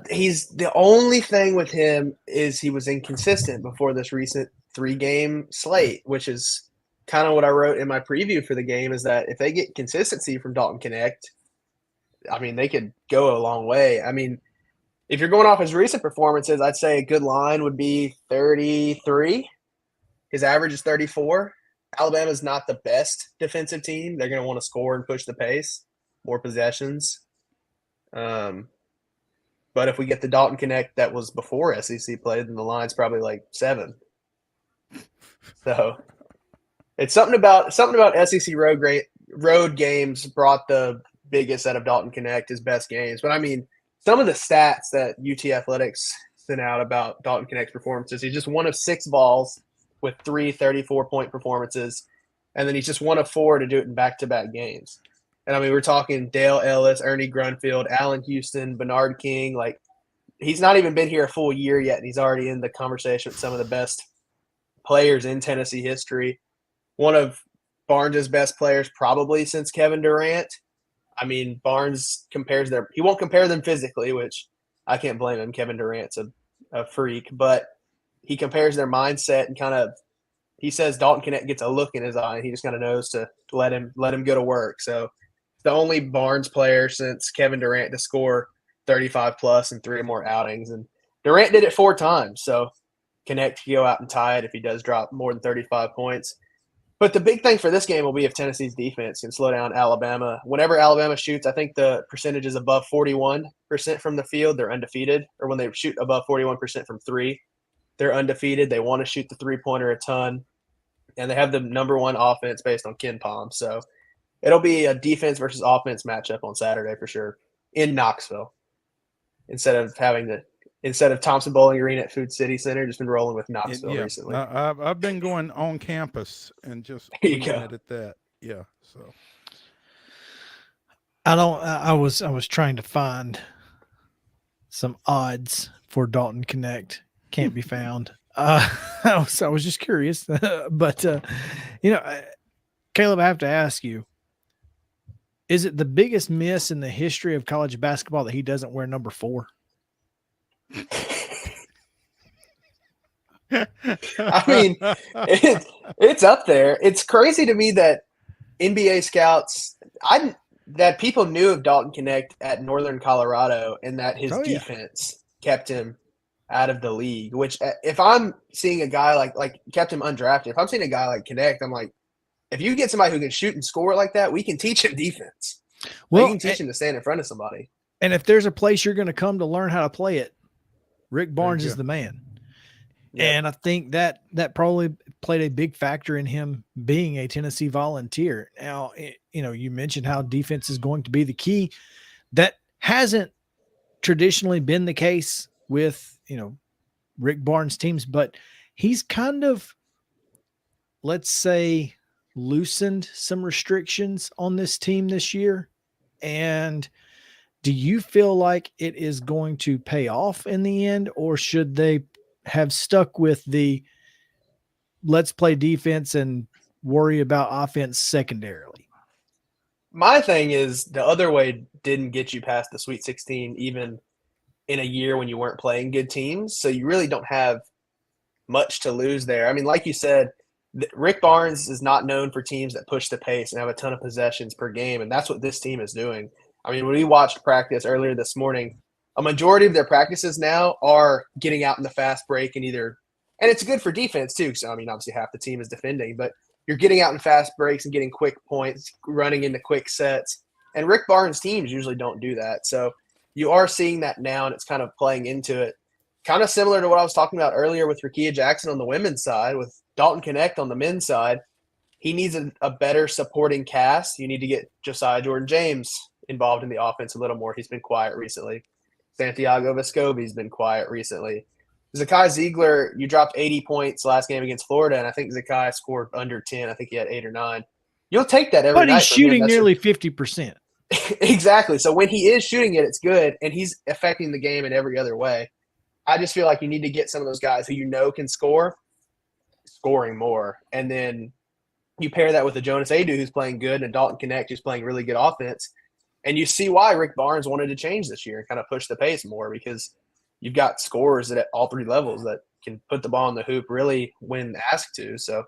He's the only thing with him is he was inconsistent before this recent 3-game slate, which is kind of what I wrote in my preview for the game. Is that if they get consistency from Dalton Connect, I mean, they could go a long way. I mean, if you're going off his recent performances, I'd say a good line would be 33. His average is 34. Alabama's not the best defensive team. They're going to want to score and push the pace, more possessions. But if we get the Dalton Connect that was before SEC play, then the line's probably like 7. So It's something about SEC road games brought the biggest out of Dalton Connect, his best games. But I mean, some of the stats that UT Athletics sent out about Dalton Connect's performances, he's just one of 6 balls with 3 34-point performances, and then he's just one of 4 to do it in back-to-back games. And I mean, we're talking Dale Ellis, Ernie Grunfield, Allen Houston, Bernard King. Like, he's not even been here a full year yet, and he's already in the conversation with some of the best players in Tennessee history. One of Barnes' best players probably since Kevin Durant. I mean, Barnes he won't compare them physically, which I can't blame him. Kevin Durant's a freak, but he compares their mindset and he says Dalton Connect gets a look in his eye, and he just kind of knows to let him go to work. So the only Barnes player since Kevin Durant to score 35 plus in 3 or more outings, and Durant did it 4 times. So Connect can go out and tie it if he does drop more than 35 points. But the big thing for this game will be if Tennessee's defense can slow down Alabama. Whenever Alabama shoots, I think the percentage is above 41% from the field, they're undefeated. Or when they shoot above 41% from 3, they're undefeated. They want to shoot the 3-pointer a ton. And they have the number 1 offense based on Ken Palm. So it'll be a defense versus offense matchup on Saturday for sure in Knoxville. Instead of Thompson Bowling Arena at Food City Center, just been rolling with Knoxville recently. I've been going on campus and just leaving it at that. Yeah. So I was trying to find some odds for Dalton Connect. Can't be found. I was just curious, but Caleb, I have to ask you: is it the biggest miss in the history of college basketball that he doesn't wear number 4? I mean, it's up there. It's crazy to me that NBA scouts, that people knew of Dalton Connect at Northern Colorado, and that his defense kept him out of the league. Which, if I'm seeing a guy like kept him undrafted, if I'm seeing a guy like Connect, I'm like, if you get somebody who can shoot and score like that, we can teach him defense. We can teach him to stand in front of somebody. And if there's a place you're going to come to learn how to play it, Rick Barnes is the man. Yep. And I think that probably played a big factor in him being a Tennessee Volunteer. Now, you mentioned how defense is going to be the key. That hasn't traditionally been the case with, Rick Barnes teams, but he's kind of, let's say, loosened some restrictions on this team this year. And do you feel like it is going to pay off in the end, or should they have stuck with the let's play defense and worry about offense secondarily? My thing is the other way didn't get you past the Sweet 16 even in a year when you weren't playing good teams. So you really don't have much to lose there. I mean, like you said, Rick Barnes is not known for teams that push the pace and have a ton of possessions per game, and that's what this team is doing. I mean, when we watched practice earlier this morning, a majority of their practices now are getting out in the fast break and it's good for defense too. So, I mean, obviously half the team is defending, but you're getting out in fast breaks and getting quick points, running into quick sets. And Rick Barnes teams usually don't do that. So you are seeing that now, and it's kind of playing into it. Kind of similar to what I was talking about earlier with Rakia Jackson on the women's side, with Dalton Connect on the men's side. He needs a better supporting cast. You need to get Josiah Jordan-James involved in the offense a little more. He's been quiet recently. Santiago Vescovi's been quiet recently. Zakai Ziegler, you dropped 80 points last game against Florida, and I think Zakai scored under 10. I think he had 8 or 9. You'll take that every night. But he's shooting nearly 50%. Exactly. So when he is shooting it, it's good, and he's affecting the game in every other way. I just feel like you need to get some of those guys who can score, scoring more. And then you pair that with a Jonas Adu who's playing good and a Dalton Connect who's playing really good offense. And you see why Rick Barnes wanted to change this year and kind of push the pace more, because you've got scorers at all 3 levels that can put the ball in the hoop really when asked to. So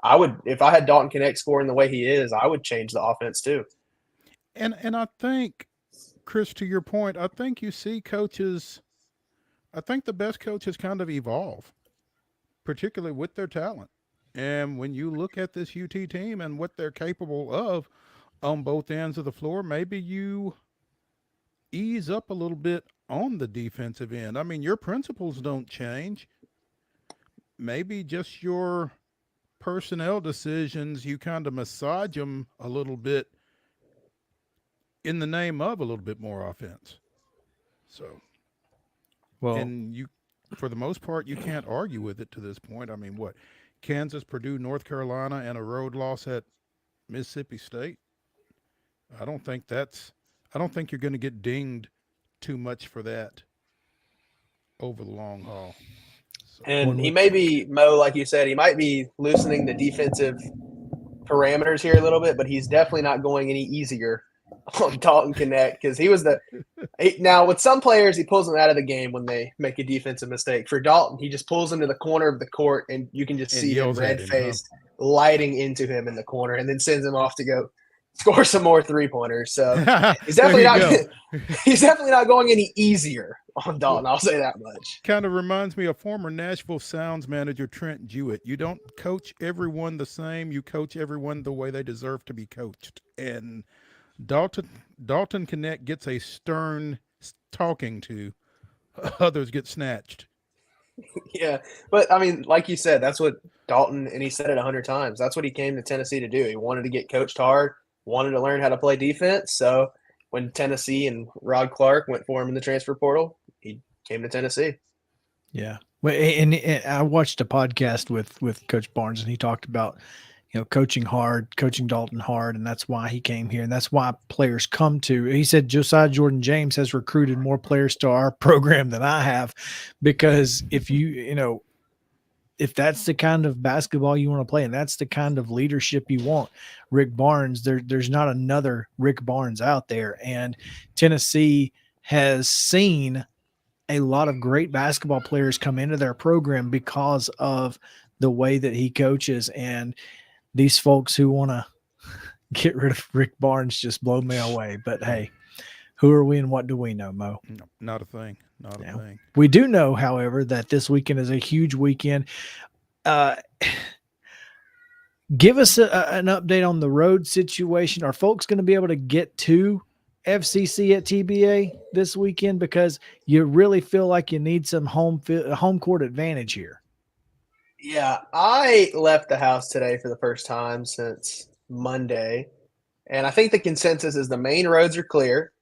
I would, if I had Dalton Connect scoring the way he is, I would change the offense too. And I think, Chris, to your point, I think you see coaches, I think the best coaches kind of evolve, particularly with their talent. And when you look at this UT team and what they're capable of on both ends of the floor, maybe you ease up a little bit on the defensive end. I mean, your principles don't change. Maybe just your personnel decisions, you kind of massage them a little bit in the name of a little bit more offense. So, Well, and you, for the most part, you can't argue with it to this point. I mean, what? Kansas, Purdue, North Carolina, and a road loss at Mississippi State. I don't think you're going to get dinged too much for that over the long haul. So. And he may be, Mo, like you said, he might be loosening the defensive parameters here a little bit, but he's definitely not going any easier on Dalton Knecht, because he was now with some players, he pulls them out of the game when they make a defensive mistake. For Dalton, he just pulls them to the corner of the court, and you can just see him red-faced, lighting into him in the corner, and then sends him off to go score some more three-pointers. So he's definitely not going any easier on Dalton. I'll say that much. Kind of reminds me of former Nashville Sounds manager Trent Jewett. You don't coach everyone the same. You coach everyone the way they deserve to be coached. And Dalton Knecht gets a stern talking to. Others get snatched. Yeah, but I mean, like you said, that's what Dalton, and he said it 100 times. That's what he came to Tennessee to do. He wanted to get coached hard, wanted to learn how to play defense. So when Tennessee and Rod Clark went for him in the transfer portal, he came to Tennessee. Yeah. Well, and I watched a podcast with Coach Barnes, and he talked about, coaching Dalton hard, and that's why he came here, and that's why players come to. He said Josiah Jordan-James has recruited more players to our program than I have, because if if that's the kind of basketball you want to play, and that's the kind of leadership you want, Rick Barnes, there's not another Rick Barnes out there, and Tennessee has seen a lot of great basketball players come into their program because of the way that he coaches, and these folks who want to get rid of Rick Barnes just blow me away. But hey, who are we and what do we know, Mo? No, not a thing. Not a thing. We do know, however, that this weekend is a huge weekend. Give us an update on the road situation. Are folks going to be able to get to FCC at TBA this weekend, because you really feel like you need some home court advantage here? Yeah, I left the house today for the first time since Monday, and I think the consensus is the main roads are clear,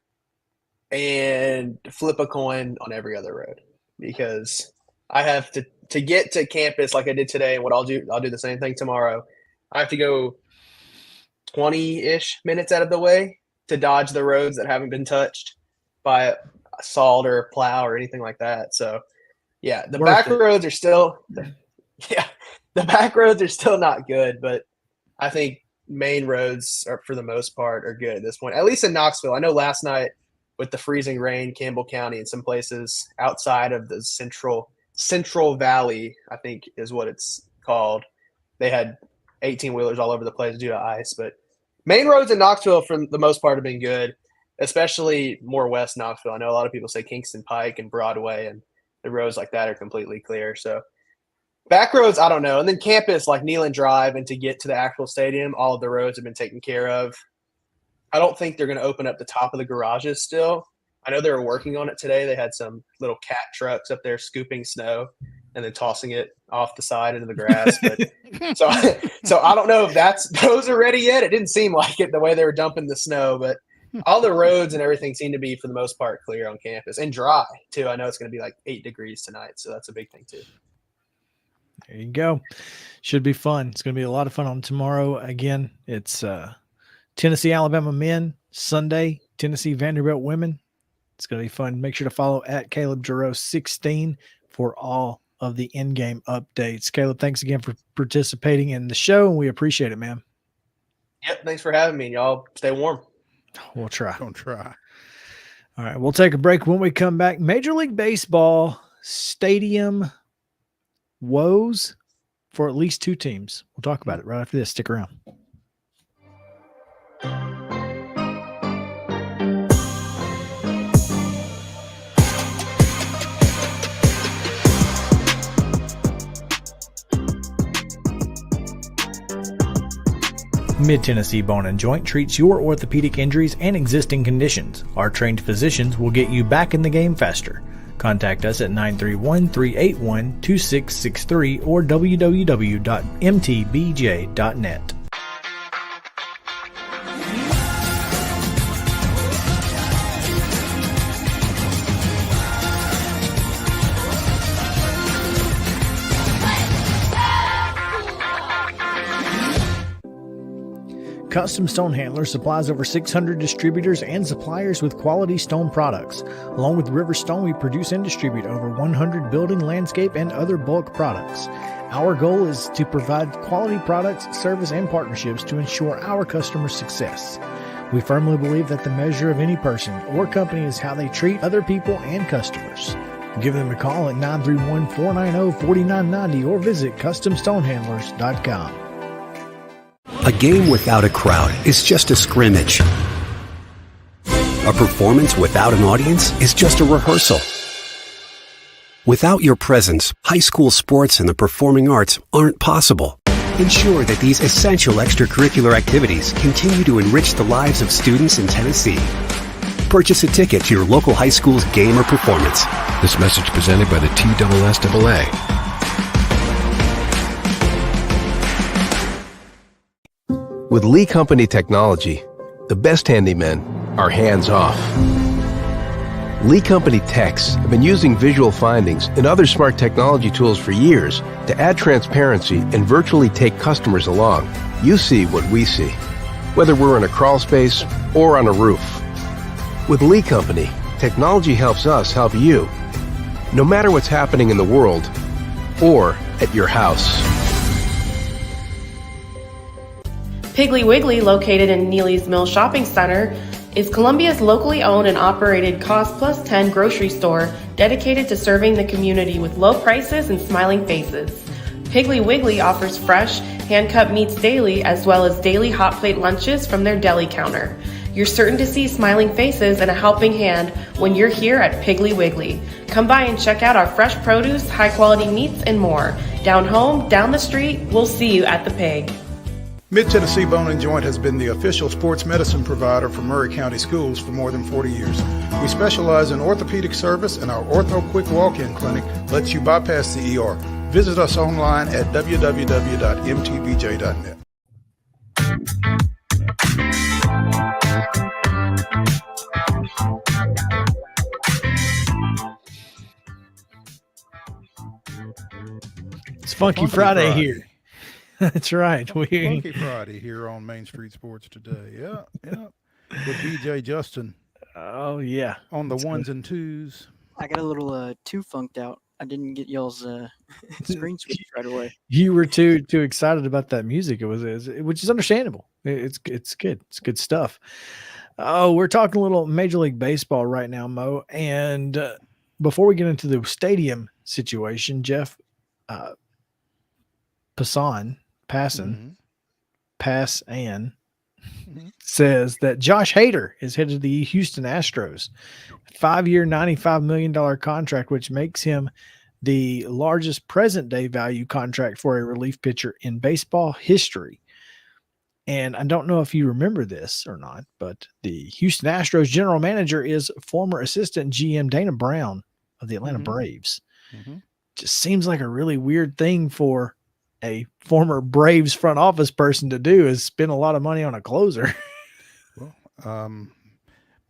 and flip a coin on every other road, because I have to get to campus like I did today, and what I'll do the same thing tomorrow. I have to go 20-ish minutes out of the way to dodge the roads that haven't been touched by salt or plow or anything like that. So, yeah, the back roads are still not good, but I think main roads are, for the most part, are good at this point, at least in Knoxville. I know last night with the freezing rain, Campbell County and some places outside of the Central Valley, I think is what it's called, they had 18-wheelers all over the place due to ice. But main roads in Knoxville, for the most part, have been good, especially more west Knoxville. I know a lot of people say Kingston Pike and Broadway, and the roads like that are completely clear. So back roads, I don't know. And then campus, like Neyland Drive, and to get to the actual stadium, all of the roads have been taken care of. I don't think they're going to open up the top of the garages still. I know they were working on it today. They had some little cat trucks up there scooping snow and then tossing it off the side into the grass. But so I don't know if those are ready yet. It didn't seem like it the way they were dumping the snow, but all the roads and everything seem to be, for the most part, clear on campus, and dry too. I know it's going to be like 8 degrees tonight, so that's a big thing too. There you go. Should be fun. It's going to be a lot of fun on tomorrow. Again, it's Tennessee, Alabama men, Sunday, Tennessee, Vanderbilt women. It's going to be fun. Make sure to follow at Caleb JARREAU 16 for all of the in-game updates. Caleb, thanks again for participating in the show, and we appreciate it, man. Yep, thanks for having me. Y'all stay warm. We'll try. Don't try. All right, we'll take a break. When we come back, Major League Baseball stadium woes for at least 2 teams. We'll talk about it right after this. Stick around. Mid-Tennessee Bone & Joint treats your orthopedic injuries and existing conditions. Our trained physicians will get you back in the game faster. Contact us at 931-381-2663 or www.mtbj.net. Custom Stone Handlers supplies over 600 distributors and suppliers with quality stone products. Along with River Stone, we produce and distribute over 100 building, landscape, and other bulk products. Our goal is to provide quality products, service, and partnerships to ensure our customers' success. We firmly believe that the measure of any person or company is how they treat other people and customers. Give them a call at 931-490-4990 or visit CustomStonehandlers.com. A game without a crowd is just a scrimmage. A performance without an audience is just a rehearsal. Without your presence, high school sports and the performing arts aren't possible. Ensure that these essential extracurricular activities continue to enrich the lives of students in Tennessee. Purchase a ticket to your local high school's game or performance. This message presented by the TSSAA. With Lee Company technology, the best handymen are hands-off. Lee Company techs have been using visual findings and other smart technology tools for years to add transparency and virtually take customers along. You see what we see, whether we're in a crawl space or on a roof. With Lee Company, technology helps us help you, no matter what's happening in the world or at your house. Piggly Wiggly, located in Neely's Mill Shopping Center, is Columbia's locally owned and operated Cost Plus 10 grocery store dedicated to serving the community with low prices and smiling faces. Piggly Wiggly offers fresh, hand-cut meats daily as well as daily hot plate lunches from their deli counter. You're certain to see smiling faces and a helping hand when you're here at Piggly Wiggly. Come by and check out our fresh produce, high-quality meats, and more. Down home, down the street, we'll see you at the Pig. Mid-Tennessee Bone and Joint has been the official sports medicine provider for Murray County Schools for more than 40 years. We specialize in orthopedic service, and our Ortho Quick Walk-In Clinic lets you bypass the ER. Visit us online at www.mtbj.net. It's Funky Friday here. That's right. Funky Friday here on Main Street Sports today. Yeah. With DJ Justin. Oh, yeah. On the ones and twos. I got a little too funked out. I didn't get y'all's screen switch right away. You were too excited about that music. It was which is understandable. It's good. It's good stuff. Oh, we're talking a little Major League Baseball right now, Mo. And before we get into the stadium situation, Jeff Passan says that Josh Hader is headed to the Houston Astros. 5-year, $95 million contract, which makes him the largest present-day value contract for a relief pitcher in baseball history. And I don't know if you remember this or not, but the Houston Astros general manager is former assistant GM Dana Brown of the Atlanta Braves. Just seems like a really weird thing for a former Braves front office person to do, is spend a lot of money on a closer. Well,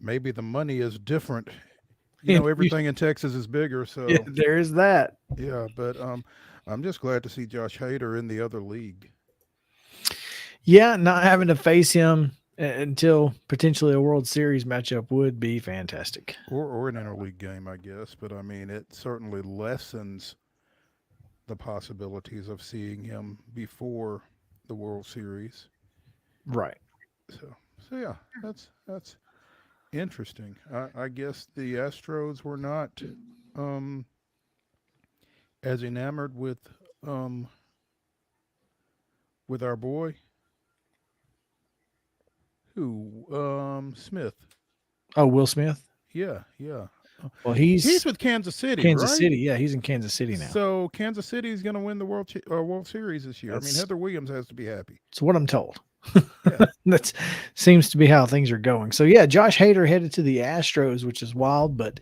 maybe the money is different. You know, everything in Texas is bigger, so yeah, there is that. Yeah, but I'm just glad to see Josh Hader in the other league. Yeah, not having to face him until potentially a World Series matchup would be fantastic. Or an interleague game, I guess. But I mean, it certainly lessens the possibilities of seeing him before the World Series. Right. So yeah, that's interesting. I guess the Astros were not as enamored with our boy Smith. Oh, Will Smith? Yeah. Well, he's with Kansas City, Kansas right? City, yeah, he's in Kansas City now. So Kansas City is going to win the World Series this year. I mean, Heather Williams has to be happy. It's what I'm told. Yeah. That seems to be how things are going. So yeah, Josh Hader headed to the Astros, which is wild, but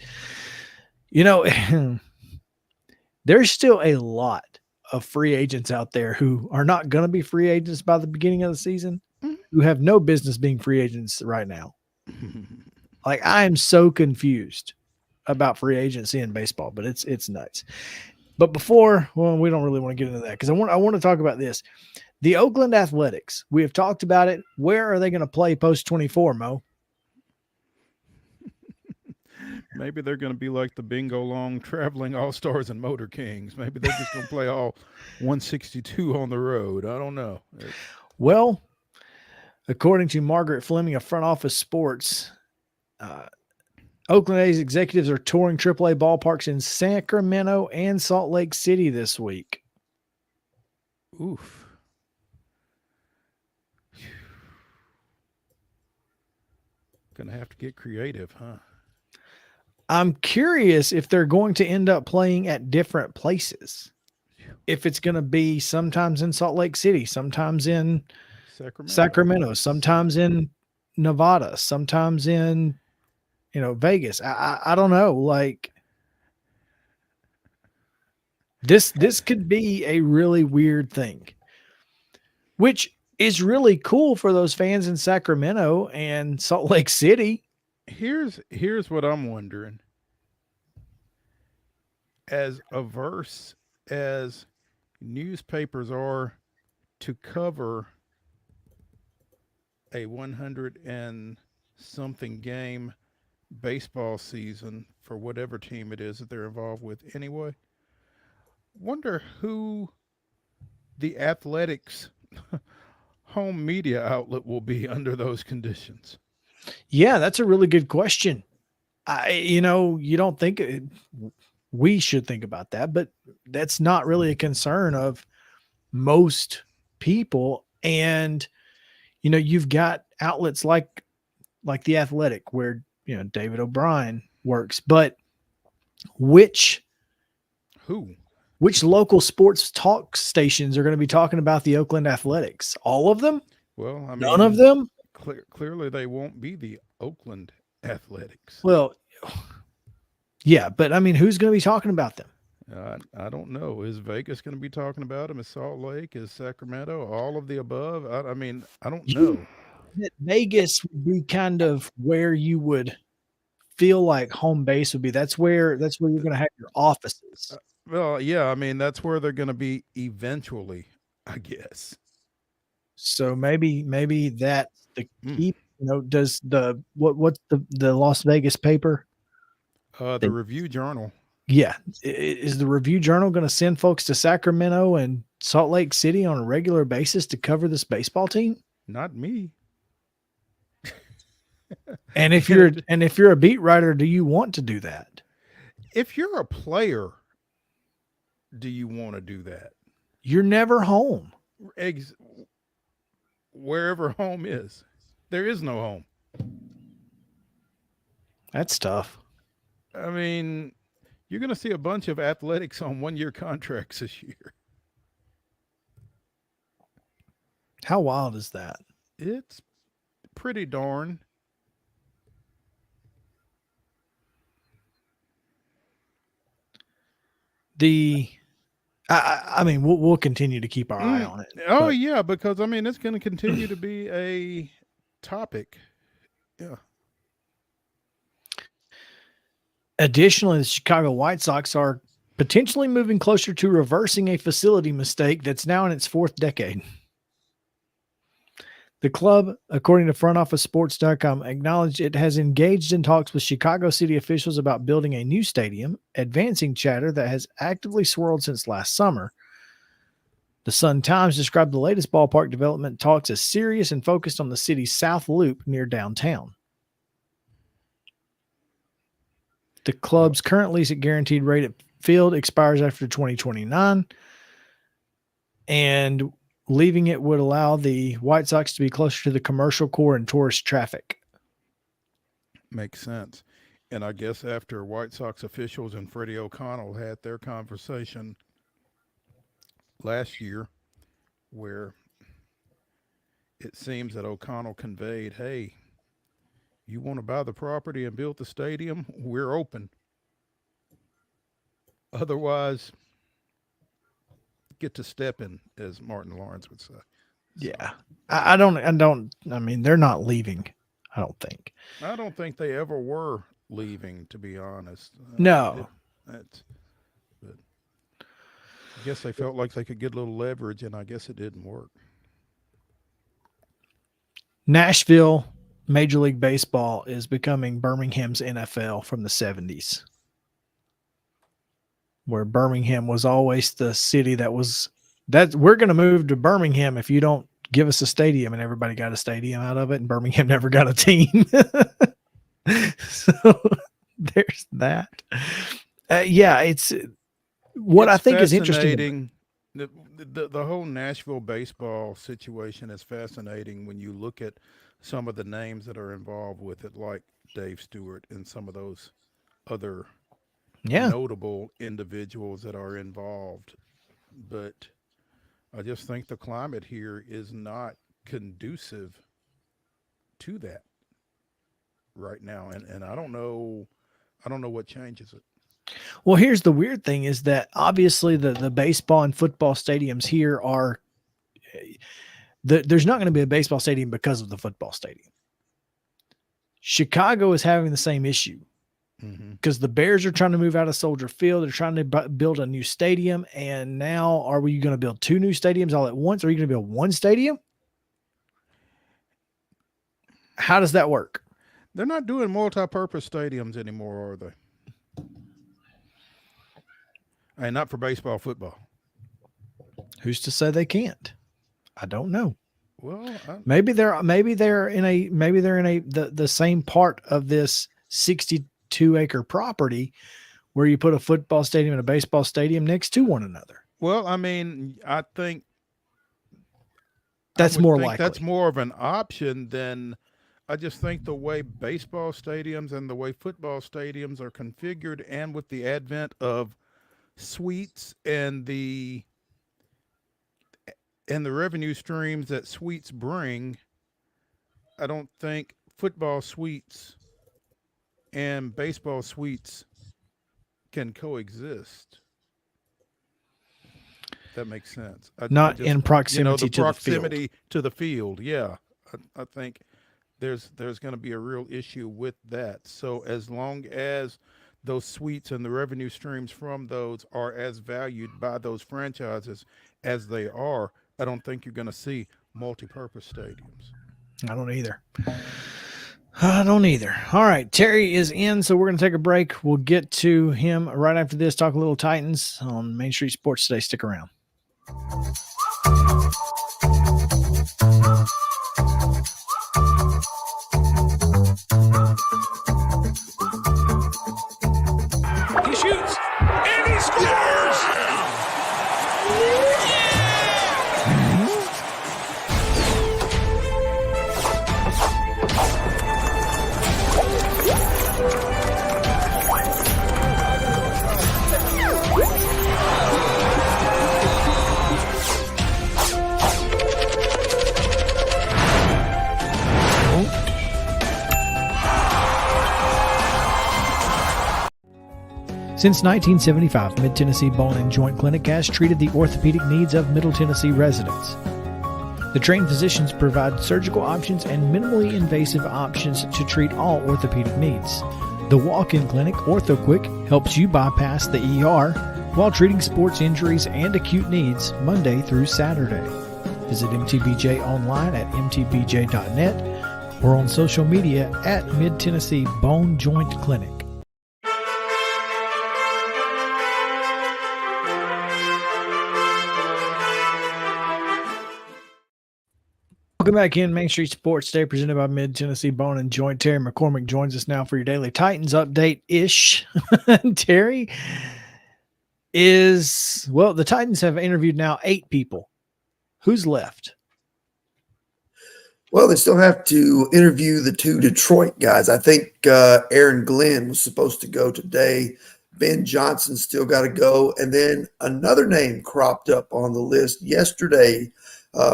You know, there's still a lot of free agents out there who are not going to be free agents by the beginning of the season, who have no business being free agents right now. Like, I am so confused about free agency in baseball, but it's nuts. But before, well, we don't really want to get into that because I want to talk about this. The Oakland Athletics. We have talked about it. Where are they going to play post 24, Mo? Maybe they're going to be like the bingo long traveling all stars and motor kings. Maybe they're just going to play all 162 on the road. I don't know. Well, according to Margaret Fleming of Front Office Sports, Oakland A's executives are touring AAA ballparks in Sacramento and Salt Lake City this week. Oof. Gonna have to get creative, huh? I'm curious if they're going to end up playing at different places. If it's going to be sometimes in Salt Lake City, sometimes in Sacramento, sometimes in Nevada, sometimes in, Vegas. I don't know. Like, this could be a really weird thing, which is really cool for those fans in Sacramento and Salt Lake City. Here's what I'm wondering. As averse as newspapers are to cover a 100 and something game baseball season for whatever team it is that they're involved with anyway, wonder who the Athletics home media outlet will be under those conditions. Yeah, that's a really good question. You don't think we should think about that, but that's not really a concern of most people. And, you've got outlets like the Athletic where, David O'Brien works, but which local sports talk stations are going to be talking about the Oakland Athletics? All of them? Well, I mean, none of them? Clearly they won't be the Oakland Athletics. Well, yeah, but I mean, who's going to be talking about them? I don't know. Is Vegas going to be talking about them? Is Salt Lake? Is Sacramento? All of the above? I mean, I don't know. Vegas would be kind of where you would feel like home base would be. That's where you're going to have your offices. Well, yeah, I mean, that's where they're going to be eventually, I guess. So maybe that's the key. Does what's the Las Vegas paper? The Review Journal. Yeah. Is the Review Journal going to send folks to Sacramento and Salt Lake City on a regular basis to cover this baseball team? Not me. And if you're a beat writer, do you want to do that? If you're a player, do you want to do that? You're never home. Wherever home is. There is no home. That's tough. I mean, you're going to see a bunch of Athletics on one-year contracts this year. How wild is that? It's pretty darn. I mean, we'll continue to keep our eye on it. Oh, yeah, because, I mean, it's going to continue to be a topic. Yeah. Additionally, the Chicago White Sox are potentially moving closer to reversing a facility mistake that's now in its fourth decade. The club, according to frontofficesports.com, acknowledged it has engaged in talks with Chicago city officials about building a new stadium, advancing chatter that has actively swirled since last summer. The Sun-Times described the latest ballpark development talks as serious and focused on the city's South Loop near downtown. The club's current lease at guaranteed rate at Field expires after 2029, and leaving it would allow the White Sox to be closer to the commercial core and tourist traffic. Makes sense. And I guess after White Sox officials and Freddie O'Connell had their conversation last year, where it seems that O'Connell conveyed, hey, you want to buy the property and build the stadium? We're open. Otherwise, get to stepping, as Martin Lawrence would say. Yeah. I mean, they're not leaving, I don't think. I don't think they ever were leaving, to be honest. No. But I guess they felt like they could get a little leverage, and I guess it didn't work. Nashville Major League Baseball is becoming Birmingham's NFL from the 70s, where Birmingham was always the city that we're going to move to Birmingham if you don't give us a stadium, and everybody got a stadium out of it, and Birmingham never got a team. So there's that. Yeah, it's what I think is interesting. The whole Nashville baseball situation is fascinating when you look at some of the names that are involved with it, like Dave Stewart and some of those other notable individuals that are involved. But I just think the climate here is not conducive to that right now. And I don't know what changes it. Well, here's the weird thing is that obviously the baseball and football stadiums here are there's not going to be a baseball stadium because of the football stadium. Chicago is having the same issue because the Bears are trying to move out of Soldier Field. They're trying to build a new stadium. And now are we going to build two new stadiums all at once? Or are you going to build one stadium? How does that work? They're not doing multi-purpose stadiums anymore, are they? And not for baseball, football. Who's to say they can't? I don't know. Well, maybe they're in the same part of this 62-acre property where you put a football stadium and a baseball stadium next to one another. Well, I mean, I think that's more likely. That's more of an option than. I just think the way baseball stadiums and the way football stadiums are configured, and with the advent of suites and the revenue streams that suites bring, I don't think football suites and baseball suites can coexist. That makes sense. In proximity to the field. Yeah, I think there's going to be a real issue with that. So as long as those suites and the revenue streams from those are as valued by those franchises as they are, I don't think you're going to see multi-purpose stadiums. I don't either. All right. Terry is in, so we're going to take a break. We'll get to him right after this, talk a little Titans on Main Street Sports Today. Stick around. He shoots and he scores! Since 1975, Mid-Tennessee Bone and Joint Clinic has treated the orthopedic needs of Middle Tennessee residents. The trained physicians provide surgical options and minimally invasive options to treat all orthopedic needs. The walk-in clinic, OrthoQuick, helps you bypass the ER while treating sports injuries and acute needs Monday through Saturday. Visit MTBJ online at mtbj.net or on social media at Mid-Tennessee Bone Joint Clinic. Welcome back in Main Street Sports Day, presented by Mid-Tennessee Bone and Joint. Terry McCormick joins us now for your daily Titans update-ish. Terry the Titans have interviewed now 8 people. Who's left? Well, they still have to interview the 2 Detroit guys. I think Aaron Glenn was supposed to go today. Ben Johnson still got to go. And then another name cropped up on the list yesterday.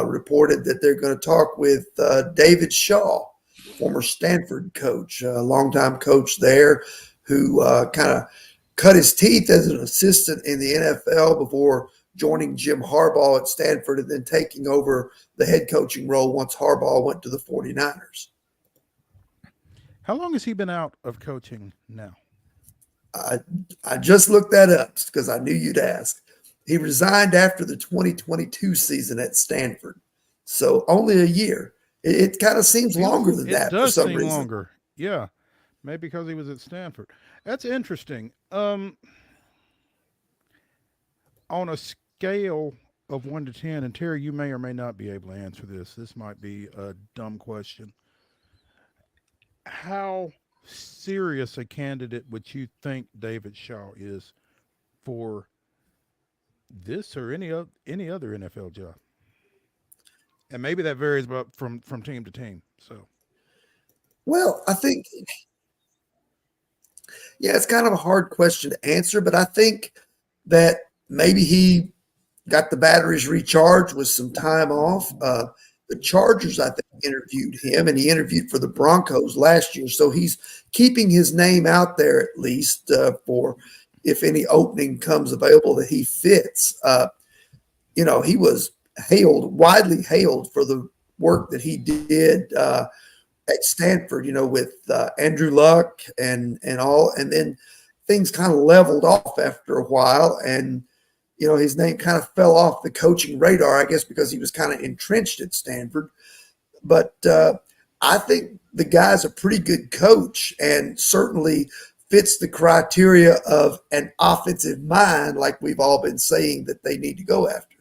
Reported that they're going to talk with David Shaw, former Stanford coach, a longtime coach there, who kind of cut his teeth as an assistant in the NFL before joining Jim Harbaugh at Stanford and then taking over the head coaching role once Harbaugh went to the 49ers. How long has he been out of coaching now? I just looked that up because I knew you'd ask. He resigned after the 2022 season at Stanford. So only a year. It kind of seems longer than that for some reason. Longer. Yeah. Maybe because he was at Stanford. That's interesting. On a scale of 1 to 10, and Terry, you may or may not be able to answer this. This might be a dumb question. How serious a candidate would you think David Shaw is for this or any other NFL job? And maybe that varies from team to team. So, well, I think, yeah, it's kind of a hard question to answer, but I think that maybe he got the batteries recharged with some time off. The Chargers, I think, interviewed him, and he interviewed for the Broncos last year. So he's keeping his name out there at least for if any opening comes available that he fits. He was widely hailed for the work that he did at Stanford, with Andrew Luck and all. And then things kind of leveled off after a while. And his name kind of fell off the coaching radar, I guess, because he was kind of entrenched at Stanford. But I think the guy's a pretty good coach and certainly fits the criteria of an offensive mind, like we've all been saying that they need to go after.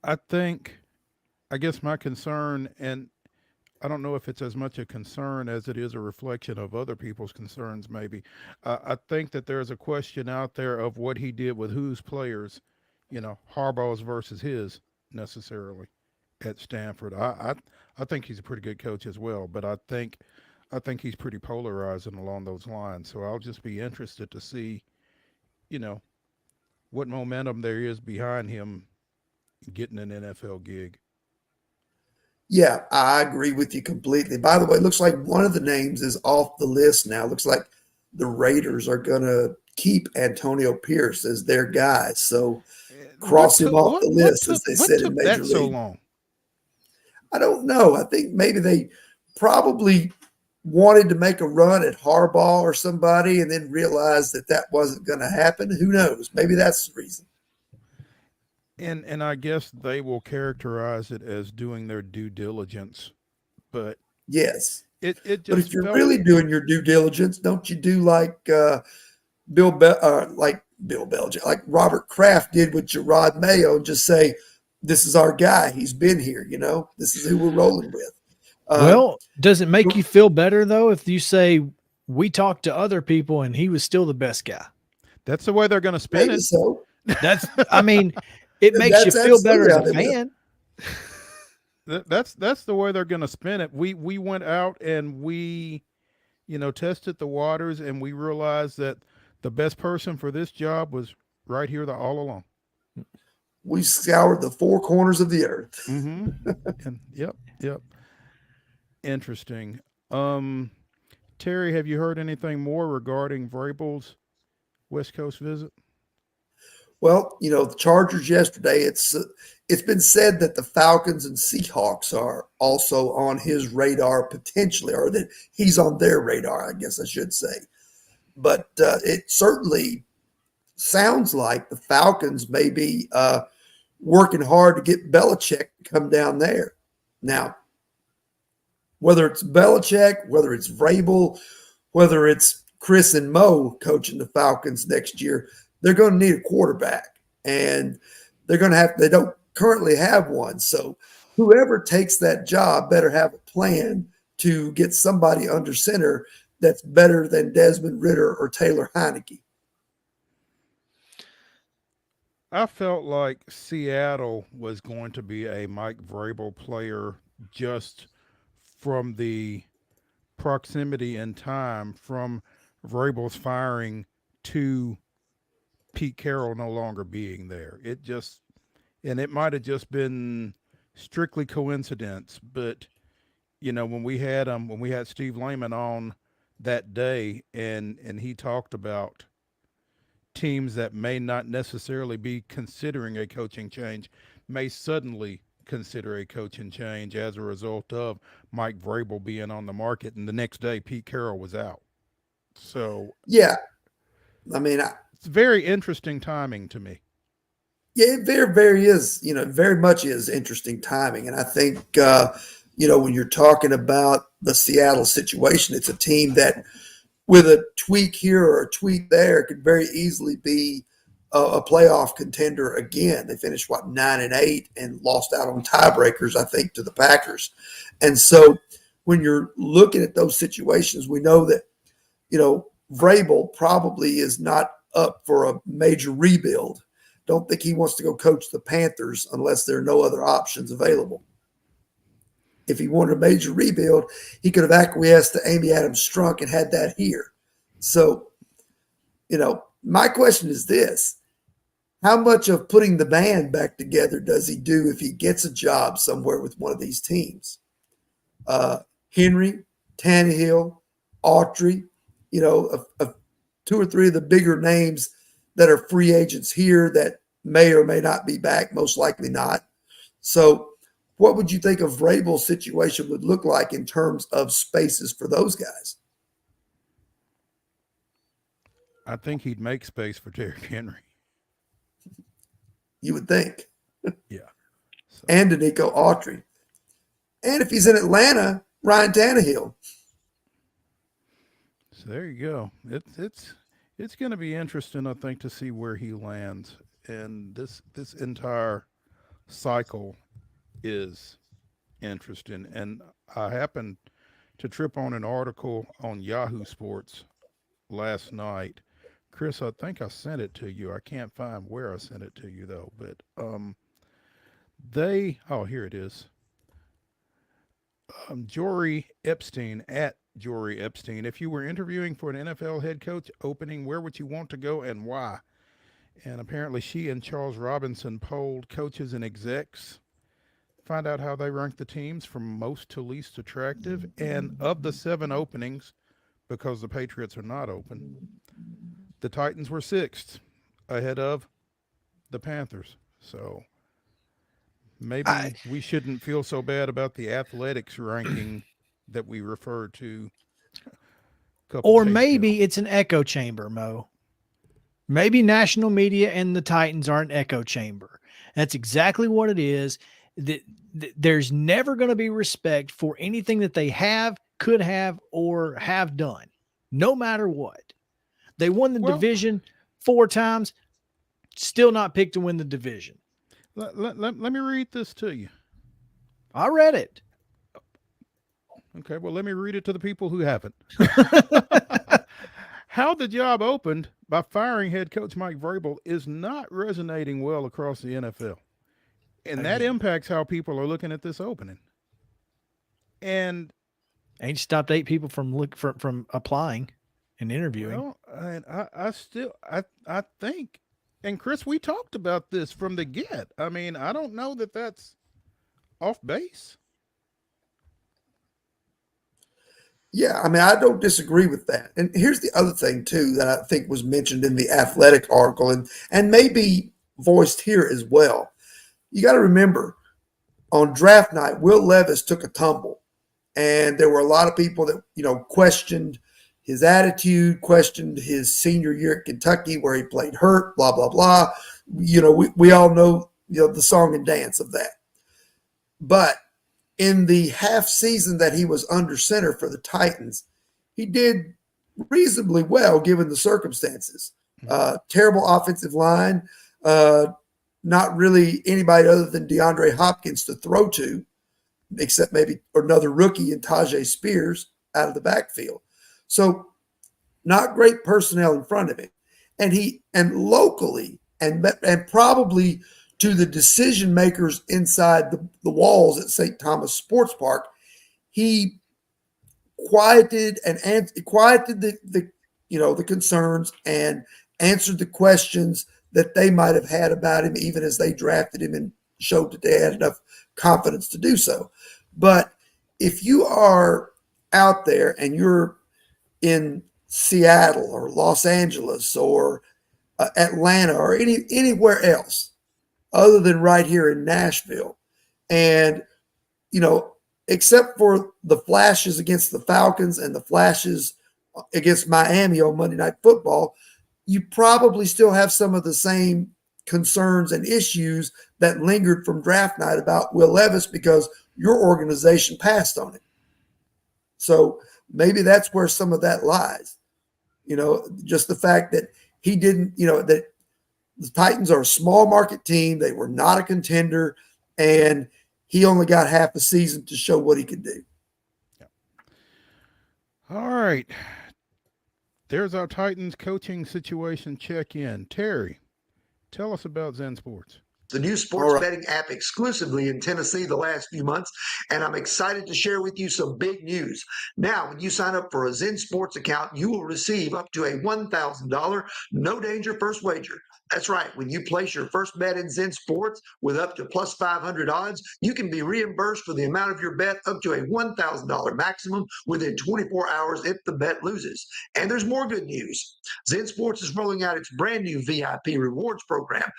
I guess my concern, and I don't know if it's as much a concern as it is a reflection of other people's concerns, maybe. I think that there's a question out there of what he did with whose players, Harbaugh's versus his necessarily at Stanford. I think he's a pretty good coach as well, but I think he's pretty polarizing along those lines. So I'll just be interested to see, what momentum there is behind him getting an NFL gig. Yeah, I agree with you completely. By the way, it looks like one of the names is off the list now. It looks like the Raiders are going to keep Antonio Pierce as their guy. So cross him off the list, as they said in Major League. So long? I don't know. I think maybe they probably wanted to make a run at Harbaugh or somebody and then realized that wasn't going to happen. Who knows? Maybe that's the reason. And I guess they will characterize it as doing their due diligence, but yes, it just. But if you're really doing your due diligence, don't you do like Bill Belichick, like Robert Kraft did with Gerard Mayo, and just say, "This is our guy. He's been here. This is who we're rolling with." Well, does it make you feel better though if you say we talked to other people and he was still the best guy? That's the way they're going to spin Maybe it. So it makes you feel better as a fan. That's the way they're going to spin it. We went out and we, tested the waters, and we realized that the best person for this job was right here all along. We scoured the four corners of the earth. Mm-hmm. And yep. Interesting. Terry, have you heard anything more regarding Vrabel's West Coast visit? Well, the Chargers yesterday, it's been said that the Falcons and Seahawks are also on his radar potentially, or that he's on their radar, I guess I should say. But it certainly sounds like the Falcons may be working hard to get Belichick to come down there. Now, whether it's Belichick, whether it's Vrabel, whether it's Chris and Mo coaching the Falcons next year, they're going to need a quarterback, and they don't currently have one. So whoever takes that job better have a plan to get somebody under center that's better than Desmond Ridder or Taylor Heineke. I felt like Seattle was going to be a Mike Vrabel player just from the proximity in time from Vrabel's firing to Pete Carroll no longer being there. It might have just been strictly coincidence, but when we had Steve Lehman on that day, and he talked about teams that may not necessarily be considering a coaching change may suddenly consider a coaching change as a result of Mike Vrabel being on the market, and the next day Pete Carroll was out. So Yeah, I mean, it's very interesting timing to me. yeah, it very is, very much is interesting timing. And I think, when you're talking about the Seattle situation, it's a team that with a tweak here or a tweak there could very easily be a playoff contender again. They finished 9-8 and lost out on tiebreakers, I think, to the Packers. And so when you're looking at those situations, we know that, Vrabel probably is not up for a major rebuild. Don't think he wants to go coach the Panthers unless there are no other options available. If he wanted a major rebuild, he could have acquiesced to Amy Adams Strunk and had that here. So, my question is this. How much of putting the band back together does he do if he gets a job somewhere with one of these teams? Henry, Tannehill, Autry, two or three of the bigger names that are free agents here that may or may not be back, most likely not. So what would you think a Vrabel situation would look like in terms of spaces for those guys? I think he'd make space for Derrick Henry. You would think. Yeah. So. And Danico Autry. And if he's in Atlanta, Ryan Tannehill. So there you go. It's going to be interesting, I think, to see where he lands. And this entire cycle is interesting. And I happened to trip on an article on Yahoo Sports last night. Chris, I think I sent it to you. I can't find where I sent it to you, though. But here it is. Jory Epstein, at Jory Epstein. If you were interviewing for an NFL head coach opening, where would you want to go and why? And apparently she and Charles Robinson polled coaches and execs, find out how they rank the teams from most to least attractive. And of the 7 openings, because the Patriots are not open, the Titans were 6th, ahead of the Panthers. So maybe we shouldn't feel so bad about the athletics ranking that we referred to. Or maybe it's an echo chamber, Mo. Maybe national media and the Titans are an echo chamber. That's exactly what it is. There's never going to be respect for anything that they have, could have, or have done, no matter what. They won the division 4 times, still not picked to win the division. Let me read this to you. I read it. Okay, well, let me read it to the people who haven't. How the job opened by firing head coach Mike Vrabel is not resonating well across the NFL. And that impacts how people are looking at this opening. And ain't stopped 8 people from applying and interviewing. Well, and I think, and Chris, we talked about this from the get. I mean, I don't know that that's off base. Yeah, I mean, I don't disagree with that. And here's the other thing, too, that I think was mentioned in the Athletic article and maybe voiced here as well. You got to remember, on draft night, Will Levis took a tumble. And there were a lot of people that, questioned his attitude, questioned his senior year at Kentucky where he played hurt, blah, blah, blah. We all know, the song and dance of that. But in the half season that he was under center for the Titans, he did reasonably well given the circumstances. Terrible offensive line, not really anybody other than DeAndre Hopkins to throw to, except maybe another rookie in Tajay Spears out of the backfield. So not great personnel in front of him. And locally and probably to the decision makers inside the walls at St. Thomas Sports Park, he quieted the concerns and answered the questions that they might have had about him, even as they drafted him and showed that they had enough confidence to do so. But if you are out there and you're in Seattle or Los Angeles or Atlanta or anywhere else other than right here in Nashville. And, except for the flashes against the Falcons and the flashes against Miami on Monday Night Football, you probably still have some of the same concerns and issues that lingered from draft night about Will Levis because your organization passed on it. So maybe that's where some of that lies. Just the fact that he didn't, that the Titans are a small market team. They were not a contender, and he only got half a season to show what he could do. Yeah. All right. There's our Titans coaching situation check-in. Terry, tell us about Zen Sports. The new sports betting app exclusively in Tennessee the last few months, and I'm excited to share with you some big news. Now, when you sign up for a Zen Sports account, you will receive up to a $1,000 no-danger first wager. That's right. When you place your first bet in Zen Sports with up to plus 500 odds, you can be reimbursed for the amount of your bet up to a $1,000 maximum within 24 hours if the bet loses. And there's more good news. Zen Sports is rolling out its brand new VIP rewards program.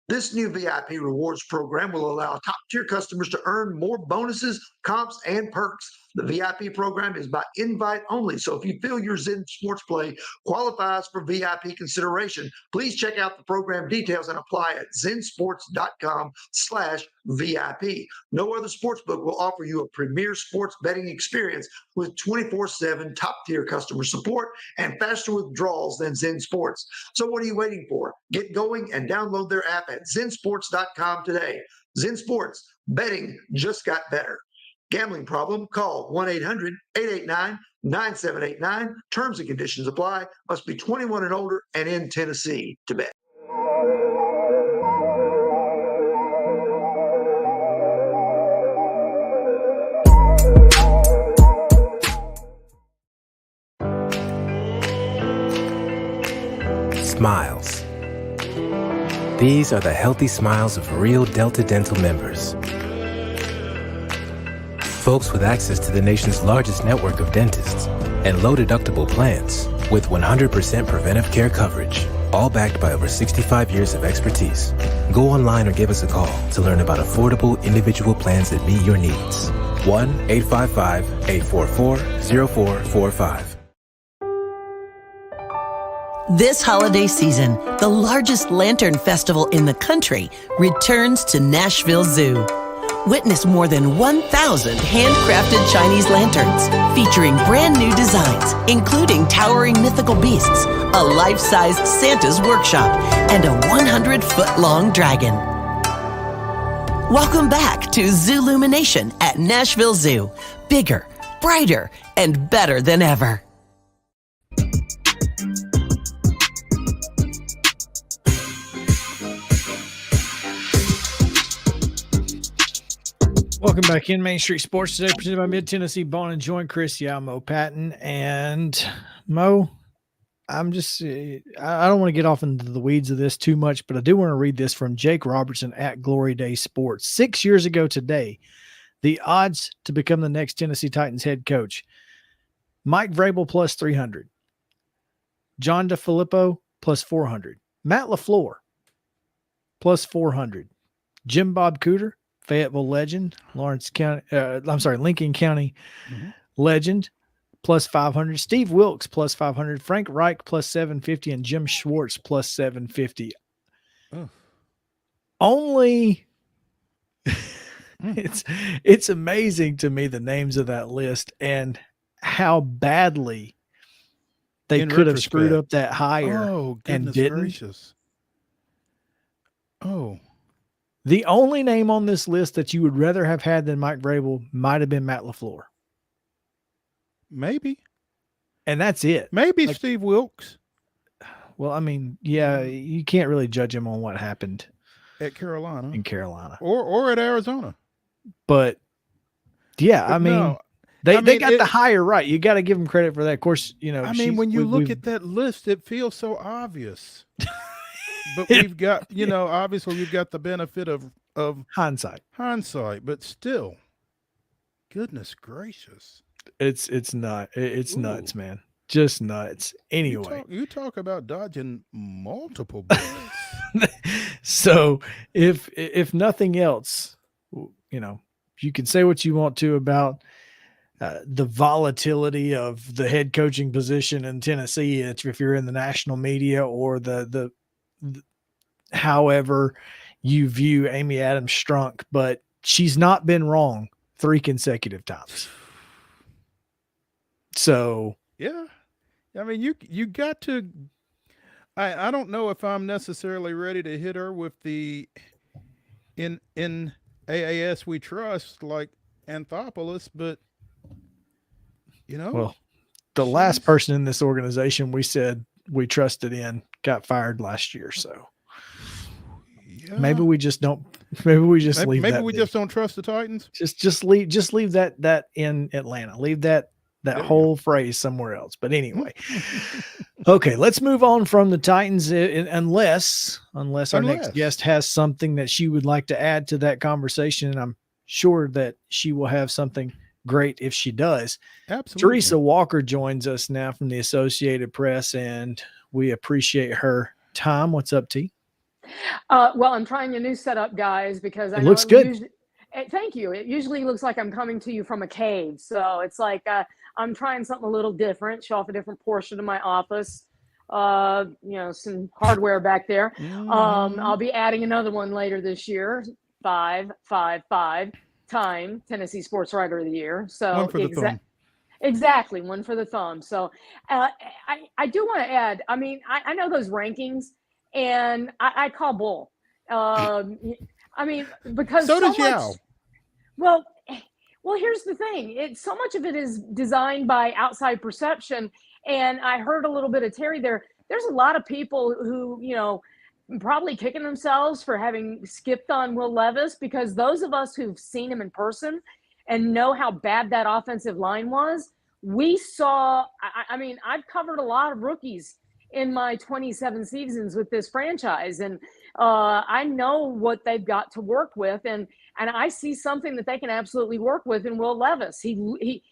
This new VIP rewards program will allow top-tier customers to earn more bonuses, comps, and perks. The VIP program is by invite only, so if you feel your Zen Sports play qualifies for VIP consideration, please check out the program details and apply at zensports.com/VIP. No other sportsbook will offer you a premier sports betting experience with 24/7 top-tier customer support and faster withdrawals than Zen Sports. So what are you waiting for? Get going and download their app at zensports.com today. Zen Sports, betting just got better. Gambling problem? Call 1-800-889-9789. Terms and conditions apply. Must be 21 and older and in Tennessee to bet. Smiles. These are the healthy smiles of real Delta Dental members. Folks with access to the nation's largest network of dentists and low-deductible plans with 100% preventive care coverage, all backed by over 65 years of expertise. Go online or give us a call to learn about affordable individual plans that meet your needs. 1-855-844-0445. This holiday season, the largest lantern festival in the country returns to Nashville Zoo. Witness more than 1,000 handcrafted Chinese lanterns featuring brand new designs, including towering mythical beasts, a life-sized Santa's workshop, and a 100-foot-long dragon. Welcome back to Zoolumination at Nashville Zoo. Bigger, brighter, and better than ever. Welcome back in Main Street Sports today, presented by Mid-Tennessee Bone and Joint. Chris, Mo Patton, and Mo. I don't want to get off into the weeds of this too much, but I do want to read this from Jake Robertson at Glory Day Sports. 6 years ago today, the odds to become the next Tennessee Titans head coach: Mike Vrabel plus 300, John DeFilippo plus 400, Matt LaFleur plus 400, Jim Bob Cooter, Fayetteville legend, Lincoln County legend, plus 500, Steve Wilkes plus 500, Frank Reich plus 750, and Jim Schwartz plus 750. Oh. Only it's amazing to me, the names of that list and how badly they could have screwed up that hire and didn't. Gracious. Oh. The only name on this list that you would rather have had than Mike Vrabel might have been Matt LaFleur. Maybe. And that's it. Maybe Steve Wilkes. Well, I mean, yeah, you can't really judge him on what happened at Carolina. In Carolina. Or at Arizona. But yeah, they got the hire right. You got to give them credit for that. Of course, when you look at that list, it feels so obvious. But we've got, obviously we've got the benefit of hindsight, but still, goodness gracious. It's nuts, man. Just nuts. Anyway, You talk about dodging multiple bullets. so if nothing else, you can say what you want to about the volatility of the head coaching position in Tennessee. If you're in the national media or the however you view Amy Adams Strunk, but she's not been wrong 3 consecutive times. So yeah, I mean, you got to. I don't know if I'm necessarily ready to hit her with the in AAS we trust like Anthopoulos, but well, the last person in this organization we said we trusted in got fired last year, so maybe we just don't. Maybe we just leave that. Maybe we just don't trust the Titans. Just leave that in Atlanta. Leave that whole phrase somewhere else. But anyway, okay, let's move on from the Titans. Unless our next guest has something that she would like to add to that conversation, and I'm sure that she will have something great if she does. Absolutely. Teresa Walker joins us now from the Associated Press, and we appreciate her time. What's up, T? Well, I'm trying a new setup, guys, because I know looks good. Thank you. It usually looks like I'm coming to you from a cave. So it's like I'm trying something a little different, show off a different portion of my office. Some hardware back there. I'll be adding another one later this year, 555 time Tennessee Sports Writer of the Year. So one for the thumb. Exactly, one for the thumb. So I do want to add, I mean, I know those rankings, and I call bull. I mean, because so does Yao. Well, here's the thing. So much of it is designed by outside perception. And I heard a little bit of Terry there. There's a lot of people who, probably kicking themselves for having skipped on Will Levis, because those of us who've seen him in person and know how bad that offensive line was, we saw, I mean, I've covered a lot of rookies in my 27 seasons with this franchise. And I know what they've got to work with. And I see something that they can absolutely work with in Will Levis. He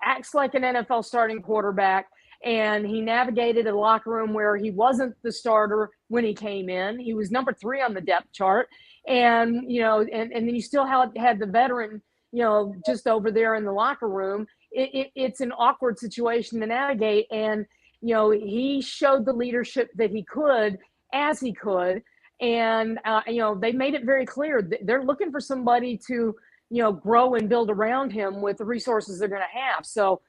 acts like an NFL starting quarterback, and he navigated a locker room where he wasn't the starter when he came in. He was number 3 on the depth chart. And, and then you still had the veteran, just over there in the locker room. It's an awkward situation to navigate. And, he showed the leadership that he could as he could. And, they made it very clear that they're looking for somebody to, grow and build around him with the resources they're going to have. So,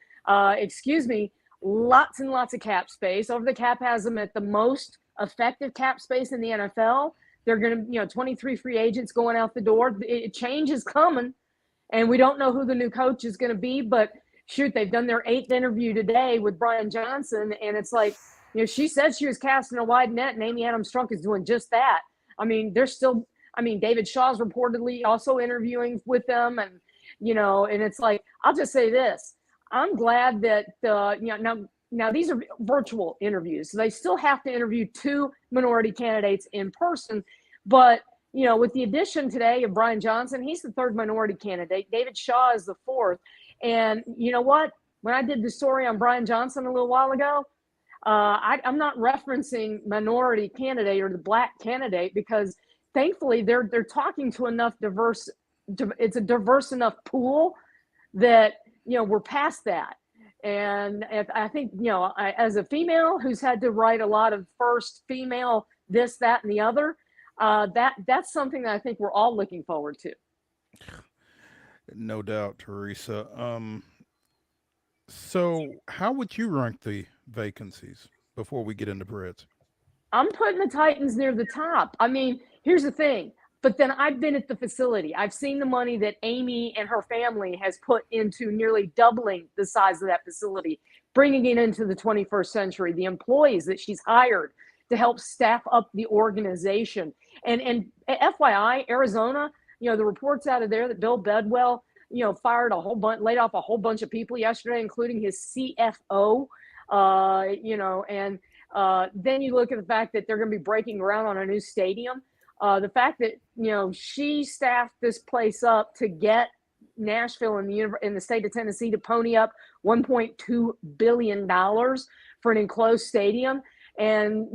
lots and lots of cap space. Over the Cap has them at the most effective cap space in the NFL. They're going to, 23 free agents going out the door. Change is coming, and we don't know who the new coach is going to be, but shoot, they've done their 8th interview today with Brian Johnson. And it's like, she said she was casting a wide net, and Amy Adams Strunk is doing just that. I mean, David Shaw's reportedly also interviewing with them. And, and it's like, I'll just say this. I'm glad that, now these are virtual interviews. So they still have to interview 2 minority candidates in person. But, with the addition today of Brian Johnson, he's the 3rd minority candidate. David Shaw is the 4th. And you know what? When I did the story on Brian Johnson a little while ago, I'm not referencing minority candidate or the black candidate, because thankfully they're talking to enough it's a diverse enough pool that, we're past that. And I think, as a female who's had to write a lot of first female this, that, and the other, that's something that I think we're all looking forward to. No doubt, Teresa. So how would you rank the vacancies before we get into Preds? I'm putting the Titans near the top. I mean, here's the thing. But then I've been at the facility. I've seen the money that Amy and her family has put into nearly doubling the size of that facility, bringing it into the 21st century, the employees that she's hired to help staff up the organization. And FYI, Arizona, the reports out of there that Bill Bedwell, fired a whole bunch, laid off a whole bunch of people yesterday, including his CFO, and then you look at the fact that they're going to be breaking ground on a new stadium. The fact that, she staffed this place up to get, Nashville and the state of Tennessee to pony up $1.2 billion for an enclosed stadium. And,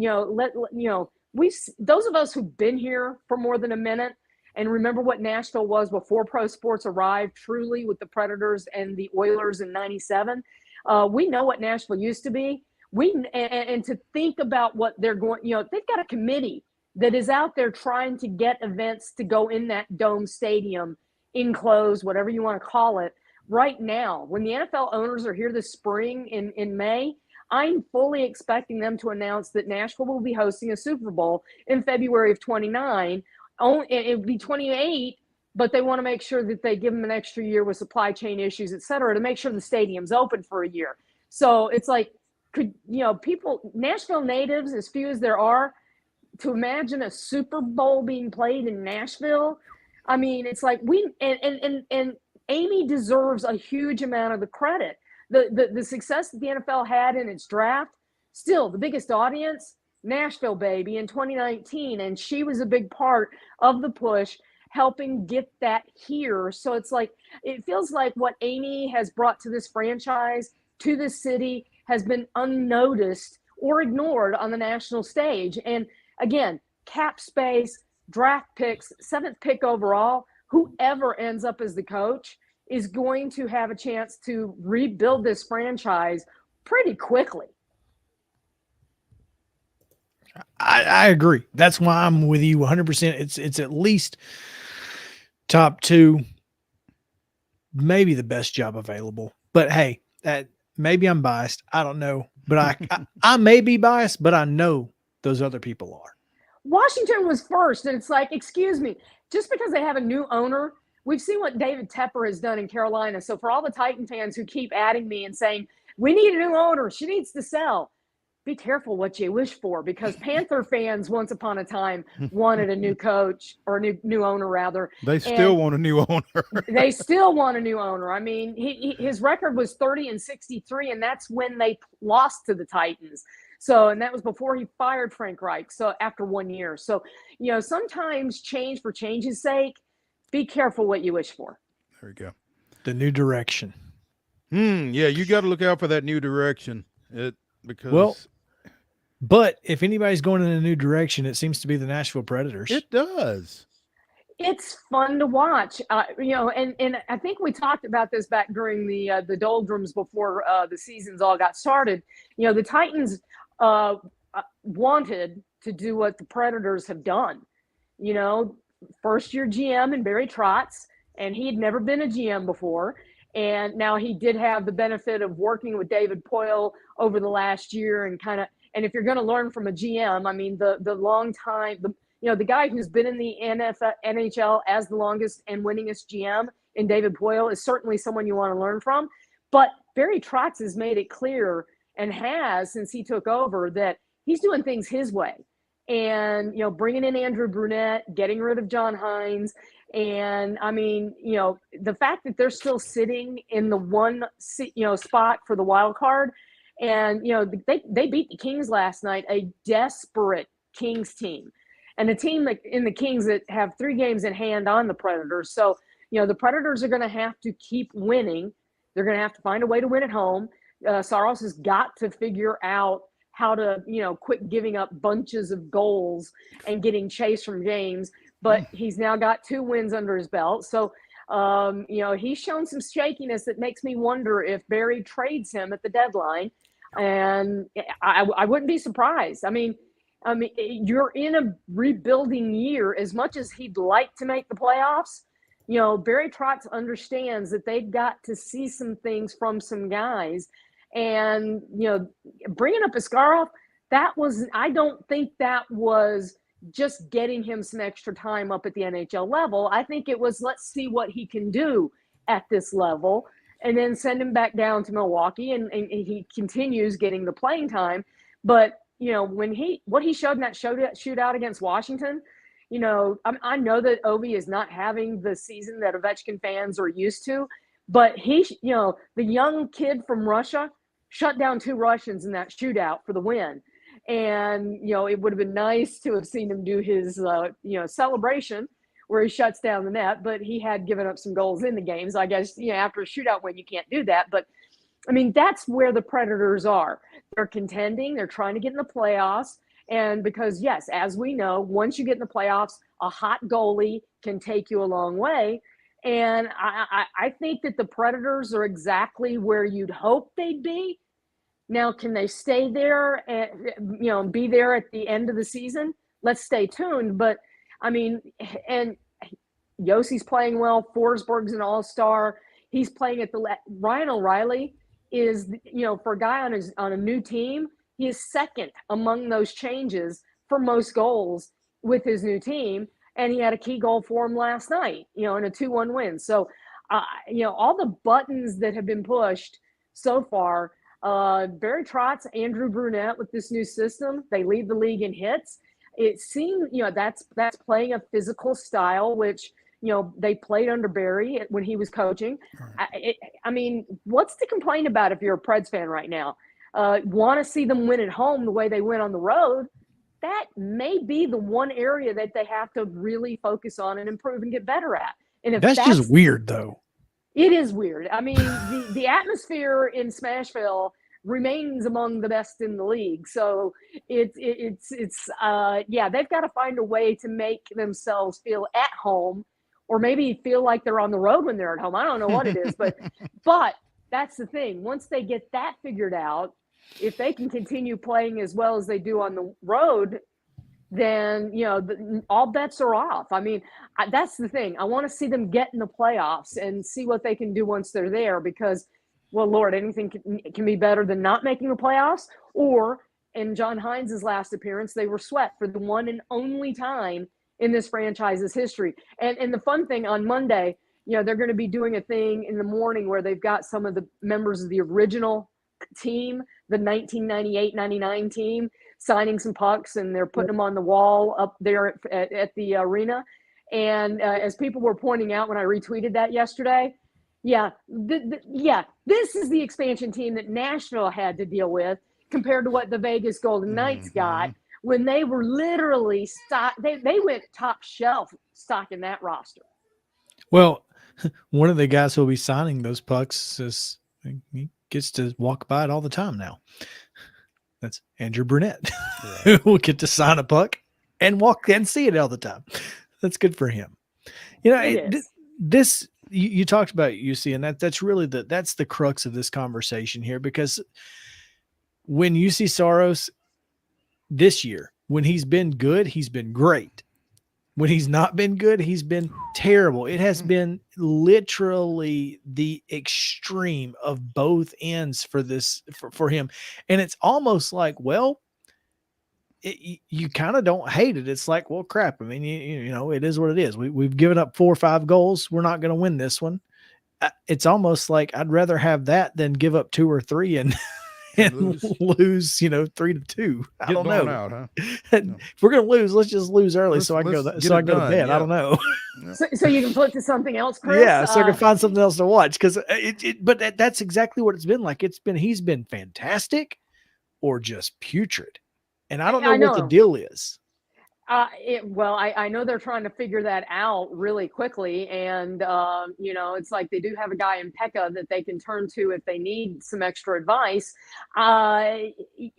those of us who've been here for more than a minute and remember what Nashville was before pro sports arrived truly with the Predators and the Oilers in '97, we know what Nashville used to be. And to think about what they're going, they've got a committee that is out there trying to get events to go in that dome stadium, enclosed, whatever you want to call it, right now. When the NFL owners are here this spring in May, I'm fully expecting them to announce that Nashville will be hosting a Super Bowl in February of 29. It would be 28, but they want to make sure that they give them an extra year with supply chain issues, et cetera, to make sure the stadium's open for a year. So it's like, people, Nashville natives, as few as there are, to imagine a Super Bowl being played in Nashville, I mean, it's like and Amy deserves a huge amount of the credit. The success that the NFL had in its draft, still the biggest audience, Nashville, baby, in 2019. And she was a big part of the push, helping get that here. So it's like, it feels like what Amy has brought to this franchise, to this city, has been unnoticed or ignored on the national stage. And again, cap space, draft picks, 7th pick overall, whoever ends up as the coach is going to have a chance to rebuild this franchise pretty quickly. I agree. That's why I'm with you 100%. It's at least top 2, maybe the best job available. But hey, maybe I'm biased. I don't know. But I may be biased, but I know those other people are. Washington was first, and it's like, excuse me, just because they have a new owner, we've seen what David Tepper has done in Carolina. So for all the Titan fans who keep adding me and saying, we need a new owner, she needs to sell, be careful what you wish for, because Panther fans once upon a time wanted a new coach, or a new owner rather. They still want a new owner. They still want a new owner. I mean, his record was 30-63, and that's when they lost to the Titans. So, and that was before he fired Frank Reich. So after 1 year. So, sometimes change for change's sake, be careful what you wish for. There you go. The new direction. Yeah, you got to look out for that new direction. But if anybody's going in a new direction, it seems to be the Nashville Predators. It does. It's fun to watch, and I think we talked about this back during the doldrums before the seasons all got started. The Titans wanted to do what the Predators have done. First-year GM and Barry Trotz, and he had never been a GM before. And now he did have the benefit of working with David Poyle over the last year, and if you're going to learn from a GM, I mean, the long time, the guy who's been in the NHL as the longest and winningest GM in David Poyle is certainly someone you want to learn from. But Barry Trotz has made it clear, and has since he took over, that he's doing things his way. And, bringing in Andrew Brunette, getting rid of John Hines. And I mean, the fact that they're still sitting in the one, spot for the wild card. And, they beat the Kings last night, a desperate Kings team, and a team in the Kings that have 3 games in hand on the Predators. So, the Predators are going to have to keep winning. They're going to have to find a way to win at home. Saros has got to figure out how to, quit giving up bunches of goals and getting chased from games. But he's now got 2 wins under his belt. So, he's shown some shakiness that makes me wonder if Barry trades him at the deadline. And I wouldn't be surprised. I mean, you're in a rebuilding year. As much as he'd like to make the playoffs, Barry Trotz understands that they've got to see some things from some guys. And, bringing up Askarov, I don't think that was just getting him some extra time up at the NHL level. I think it was, let's see what he can do at this level, and then send him back down to Milwaukee, and he continues getting the playing time. But, what he showed in that shootout against Washington, I know that Ovi is not having the season that Ovechkin fans are used to, but the young kid from Russia shut down 2 Russians in that shootout for the win. And, it would have been nice to have seen him do his, celebration where he shuts down the net, but he had given up some goals in the game. So I guess, after a shootout win, you can't do that. But I mean, that's where the Predators are. They're contending. They're trying to get in the playoffs. And because, yes, as we know, once you get in the playoffs, a hot goalie can take you a long way. And I think that the Predators are exactly where you'd hope they'd be. Now, can they stay there and, be there at the end of the season? Let's stay tuned. But, I mean, and Yossi's playing well. Forsberg's an all-star. He's playing at the – Ryan O'Reilly is, for a guy on a new team, he is second among those changes for most goals with his new team. And he had a key goal for him last night, in a 2-1 win. So, all the buttons that have been pushed so far, Barry Trotz, Andrew Brunette with this new system, they lead the league in hits. It seems, that's playing a physical style, which, they played under Barry when he was coaching. I mean, what's to complain about if you're a Preds fan right now? Want to see them win at home the way they win on the road? That may be the one area that they have to really focus on and improve and get better at. And if that's just weird, though. It is weird. I mean, the atmosphere in Smashville remains among the best in the league. So it's they've got to find a way to make themselves feel at home, or maybe feel like they're on the road when they're at home. I don't know what it is, but that's the thing. Once they get that figured out, if they can continue playing as well as they do on the road, then, all bets are off. I mean, that's the thing. I want to see them get in the playoffs and see what they can do once they're there, because, well, Lord, anything can be better than not making the playoffs. Or in John Hines' last appearance, they were swept for the one and only time in this franchise's history. And the fun thing on Monday, they're going to be doing a thing in the morning where they've got some of the members of the original team, the 1998-99 team, signing some pucks, and they're putting them on the wall up there at the arena. And as people were pointing out when I retweeted that yesterday, this is the expansion team that Nashville had to deal with compared to what the Vegas Golden Knights got when they were literally they went top shelf stocking that roster. Well, one of the guys who'll be signing those pucks he gets to walk by it all the time now. That's Andrew Brunette, who will get to sign a puck and walk and see it all the time. That's good for him. This you talked about UC, and that's really that's the crux of this conversation here, because when UC Saros this year, when he's been good, he's been great. When he's not been good, he's been terrible. It has been literally the extreme of both ends for him. And it's almost like, well, you kind of don't hate it. It's like, well, crap. I mean, it is what it is. We've given up 4 or 5 goals. We're not going to win this one. It's almost like I'd rather have that than give up 2 or 3 and lose 3-2. I don't know. Out, huh? If we're gonna lose, let's just lose early so I can go to bed. Yeah. I don't know. So you can flip to something else, Chris? Yeah, so I can find something else to watch, because but that's exactly what it's been like. He's been fantastic or just putrid, and I don't know what the deal is. I know they're trying to figure that out really quickly. And, it's like they do have a guy in Pekka that they can turn to if they need some extra advice.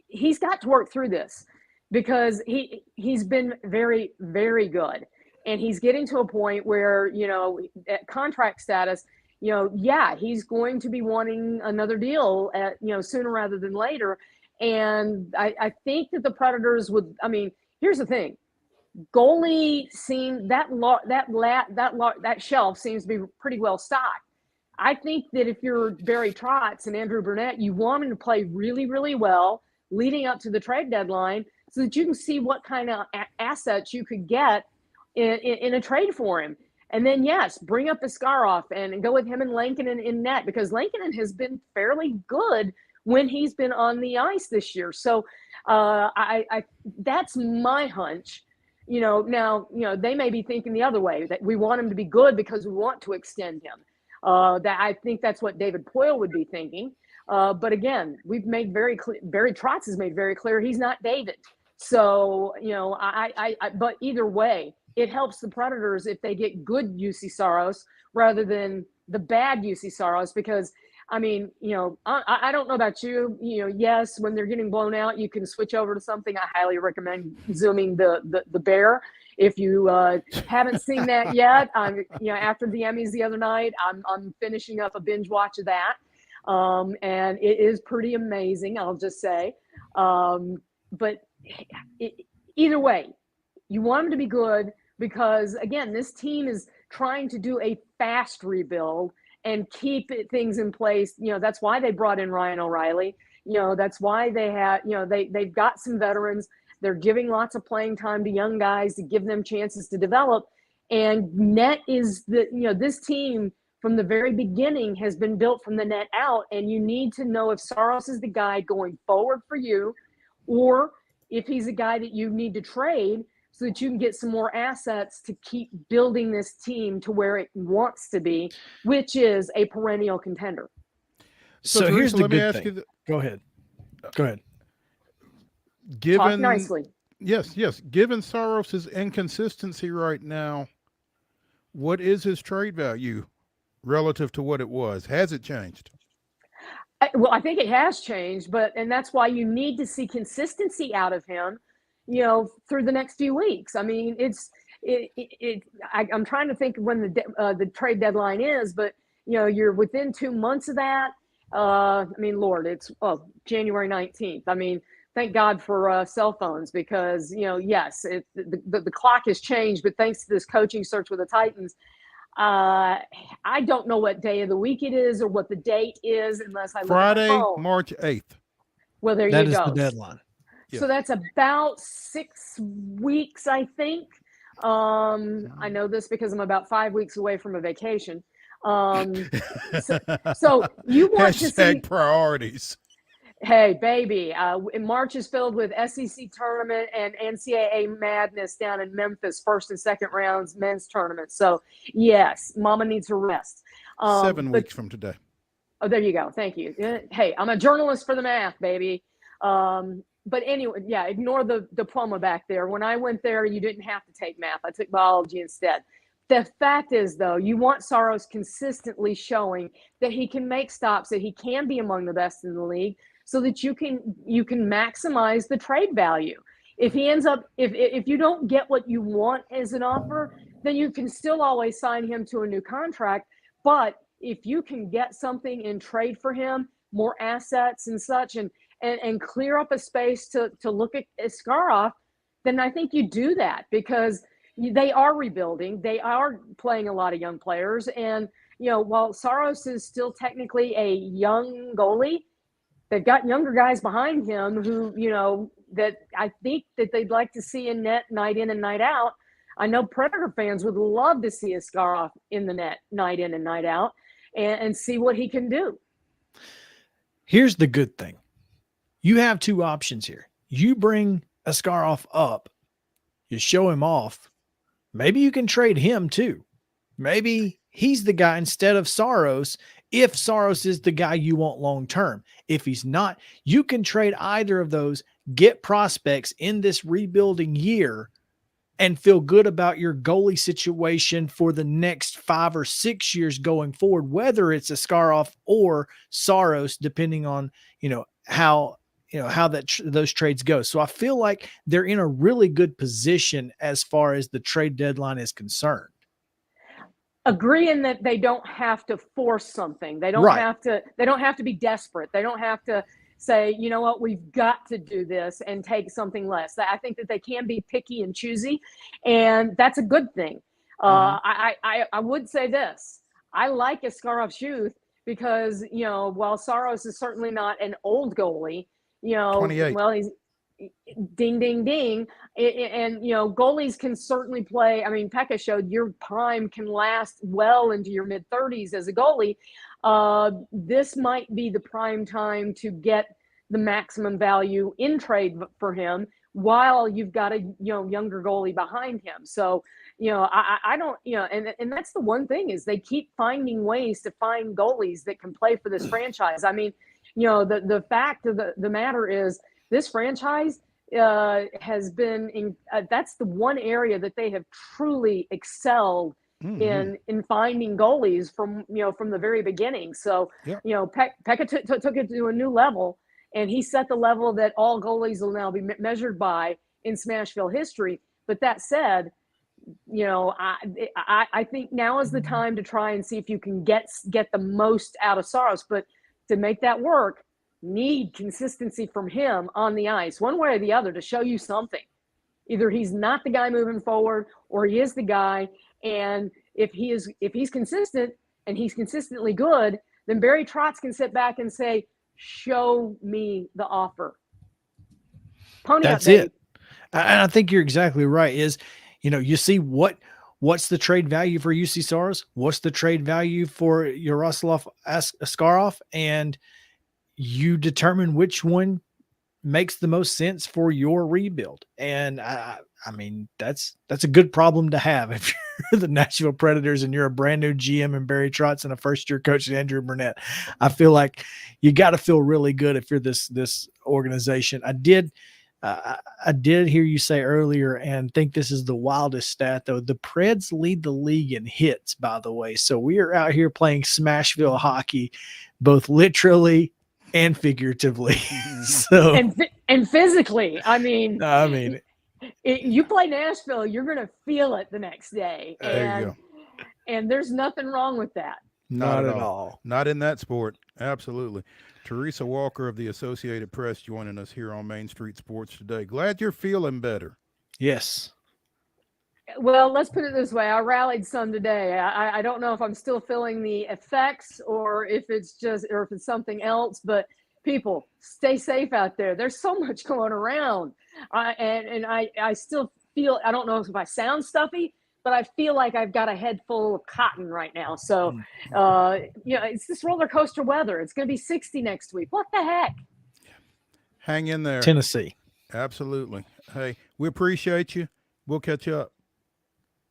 He's got to work through this, because he's been very, very good. And he's getting to a point where, at contract status, he's going to be wanting another deal sooner rather than later. And I think that the Predators would, here's the thing. Goalie seems that shelf seems to be pretty well stocked. I think that if you're Barry Trotz and Andrew Brunette, you want him to play really, really well leading up to the trade deadline, so that you can see what kind of assets you could get in a trade for him. And then, yes, bring up Askarov and go with him and Lankinen in net, because Lankinen has been fairly good when he's been on the ice this year. So I that's my hunch. Now, they may be thinking the other way, that we want him to be good because we want to extend him. That I think that's what David Poyle would be thinking. But again, we've made very clear, Barry Trotz has made very clear he's not David. So, but either way, it helps the Predators if they get good UC Saros rather than the bad UC Saros, because I mean, I don't know about you, yes, when they're getting blown out, you can switch over to something. I highly recommend zooming the bear. If you haven't seen that yet, after the Emmys the other night, I'm finishing up a binge watch of that. And it is pretty amazing, I'll just say. But either way, you want them to be good because, again, this team is trying to do a fast rebuild and keep things in place. That's why they brought in Ryan O'Reilly. That's why they had, they've got some veterans. They're giving lots of playing time to young guys to give them chances to develop. And net is this team from the very beginning has been built from the net out. And you need to know if Saros is the guy going forward for you, or if he's a guy that you need to trade so that you can get some more assets to keep building this team to where it wants to be, which is a perennial contender. So here's the good thing. Go ahead. Talk nicely. Yes. Given Saros' inconsistency right now, what is his trade value relative to what it was? Has it changed? Well, I think it has changed, and that's why you need to see consistency out of him, through the next few weeks. I mean, I'm trying to think when the trade deadline is, but you're within 2 months of that. I mean, Lord, it's January 19th. I mean, thank God for cell phones, because yes, the clock has changed, but thanks to this coaching search with the Titans, I don't know what day of the week it is or what the date is unless I look Friday, at my phone. March 8th. Well, there that you is go. The deadline. So that's about 6 weeks, I think. I know this because I'm about 5 weeks away from a vacation. So you want to see priorities. Hey, baby, March is filled with SEC tournament and NCAA madness down in Memphis, first and second rounds men's tournament. So, yes, mama needs a rest. 7 weeks from today. Oh, there you go. Thank you. Hey, I'm a journalist for the math, baby. But anyway, yeah, ignore the diploma back there. When I went there, you didn't have to take math. I took biology instead. The fact is, though, you want Saros consistently showing that he can make stops, that he can be among the best in the league, so that you can maximize the trade value. If he ends up, if you don't get what you want as an offer, then you can still always sign him to a new contract. But if you can get something in trade for him, more assets and such, and clear up a space to look at Askarov, then I think you do that, because they are rebuilding. They are playing a lot of young players. And, while Saros is still technically a young goalie, they've got younger guys behind him who, that I think that they'd like to see in net night in and night out. I know Predator fans would love to see Askarov in the net night in and night out and see what he can do. Here's the good thing. You have two options here. You bring Askarov up, you show him off. Maybe you can trade him too. Maybe he's the guy instead of Saros, if Saros is the guy you want long-term. If he's not, you can trade either of those, get prospects in this rebuilding year, and feel good about your goalie situation for the next 5 or 6 years going forward, whether it's Askarov or Saros, depending on, how those trades go. So I feel like they're in a really good position as far as the trade deadline is concerned. Agreeing that they don't have to force something. They don't have to be desperate. They don't have to say, you know what, we've got to do this and take something less. I think that they can be picky and choosy, and that's a good thing. I would say this. I like Askarov's youth because, while Saros is certainly not an old goalie, 28. Well, he's ding, ding, ding. And, goalies can certainly play. I mean, Pekka showed your prime can last well into your mid-30s as a goalie. This might be the prime time to get the maximum value in trade for him while you've got a, younger goalie behind him. So, I don't, and that's the one thing is they keep finding ways to find goalies that can play for this franchise. I mean, the fact of the matter is this franchise has been that's the one area that they have truly excelled in finding goalies from the very beginning. So Pekka took it to a new level, and he set the level that all goalies will now be measured by in Smashville history. But that said, I think now is the time to try and see if you can get the most out of Saros. But to make that work, need consistency from him on the ice, one way or the other, to show you something. Either he's not the guy moving forward, or he is the guy. And if he's consistent and he's consistently good, then Barry Trotz can sit back and say, "Show me the offer." Pony That's up, baby. it. And I think you're exactly right. You see what's the trade value for UC Saros? What's the trade value for Yaroslav Askarov? And you determine which one makes the most sense for your rebuild. And I mean, that's a good problem to have if you're the Nashville Predators and you're a brand new GM and Barry Trotz and a first-year coach Andrew Burnett. I feel like you got to feel really good if you're this organization. I did hear you say earlier, and think this is the wildest stat, though. The Preds lead the league in hits, by the way. So we are out here playing Smashville hockey, both literally and figuratively. So and physically, I mean, you play Nashville, you're going to feel it the next day. There you go. And there's nothing wrong with that. Not at all. Not in that sport. Absolutely. Teresa Walker of the Associated Press joining us here on Main Street Sports today. Glad you're feeling better. Yes. Well, let's put it this way. I rallied some today. I don't know if I'm still feeling the effects or if it's something else, but people, stay safe out there. There's so much going around. I still feel, I don't know if I sound stuffy, but I feel like I've got a head full of cotton right now. So, it's this roller coaster weather. It's going to be 60 next week. What the heck? Hang in there. Tennessee. Absolutely. Hey, we appreciate you. We'll catch up.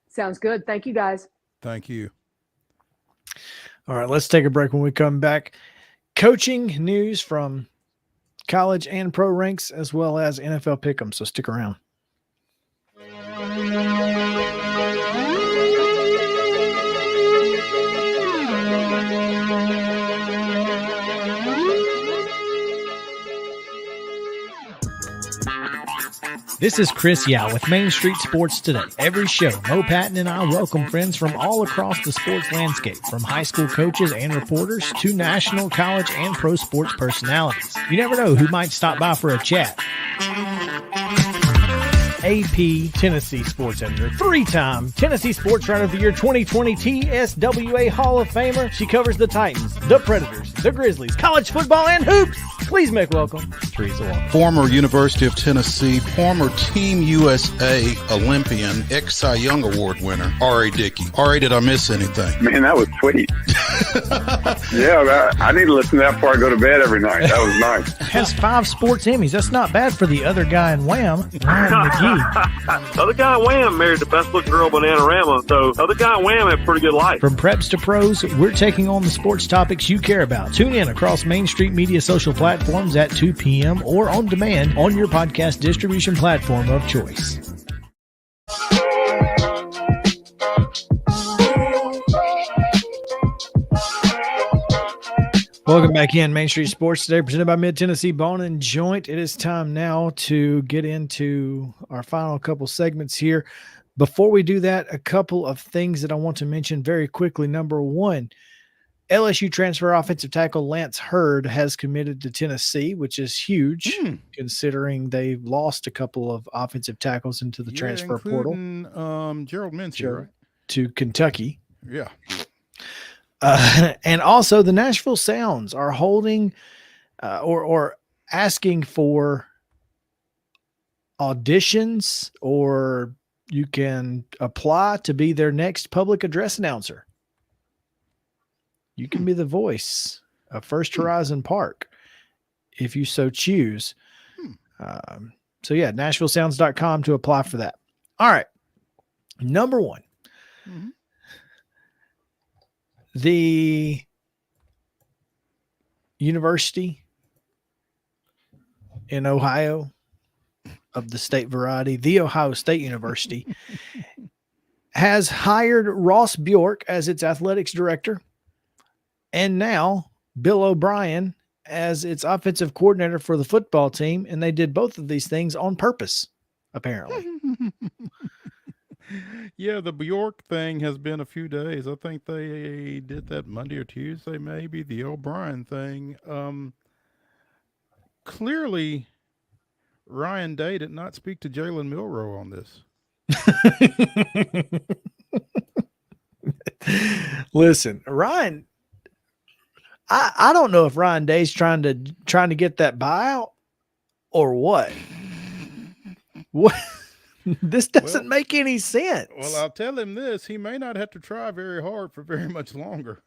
Sounds good. Thank you, guys. Thank you. All right, let's take a break. When we come back, coaching news from college and pro ranks, as well as NFL pick'em. So stick around. This is Chris Yao with Main Street Sports Today. Every show, Mo Patton and I welcome friends from all across the sports landscape, from high school coaches and reporters to national, college, and pro sports personalities. You never know who might stop by for a chat. AP Tennessee Sports Editor, three-time Tennessee Sports Writer of the Year 2020 TSWA Hall of Famer. She covers the Titans, the Predators, the Grizzlies, college football, and hoops. Please make welcome Teresa Walker. Former University of Tennessee, former Team USA Olympian, ex-Cy Young Award winner, R.A. Dickey. R.A., did I miss anything? Man, that was sweet. Yeah, I need to listen to that before I go to bed every night. That was nice. Has 5 sports Emmys. That's not bad for the other guy in Wham, Ryan McGee. The other guy in Wham married the best looking girl, Bananarama. So the other guy in Wham had a pretty good life. From preps to pros, we're taking on the sports topics you care about. Tune in across Main Street Media social platforms at 2 p.m. or on demand on your podcast distribution platform of choice. Welcome back in Main Street Sports Today, presented by Mid-Tennessee Bone and Joint. It is time now to get into our final couple segments here. Before we do that, a couple of things that I want to mention very quickly. Number one, LSU transfer offensive tackle Lance Hurd has committed to Tennessee, which is huge considering they've lost a couple of offensive tackles into the transfer portal. Gerald Minshew, right? To Kentucky. Yeah. And also the Nashville Sounds are holding or asking for auditions, or you can apply to be their next public address announcer. You can be the voice of First Horizon Park if you so choose. So yeah, NashvilleSounds.com to apply for that. All right. Number one. Mm-hmm. The university in Ohio of the state variety, The Ohio State University, has hired Ross Bjork as its athletics director, and now Bill O'Brien as its offensive coordinator for the football team. And they did both of these things on purpose, apparently. Yeah, the Bjork thing has been a few days. I think they did that Monday or Tuesday, maybe. The O'Brien thing. Clearly, Ryan Day did not speak to Jalen Milroe on this. Listen, Ryan, I don't know if Ryan Day's trying to get that buyout or what. What? This doesn't make any sense. Well, I'll tell him this. He may not have to try very hard for very much longer.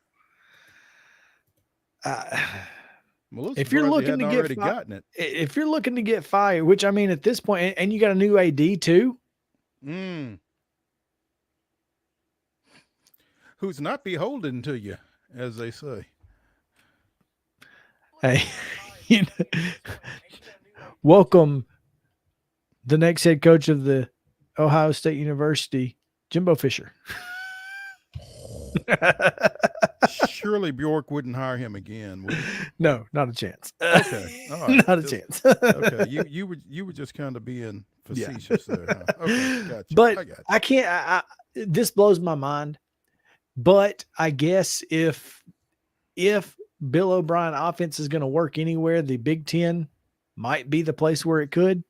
If you're looking to get gotten it. If you're looking to get fired, which I mean at this point, and you got a new AD too. Who's not beholden to you, as they say. Hey, welcome the next head coach of the Ohio State University, Jimbo Fisher. Surely Bjork wouldn't hire him again, would he? No, not a chance. Okay, all right. Not a chance. Okay, you were just kind of being facetious there. Huh? Okay, gotcha. But I can't. This blows my mind. But I guess if Bill O'Brien offense is going to work anywhere, the Big Ten might be the place where it could.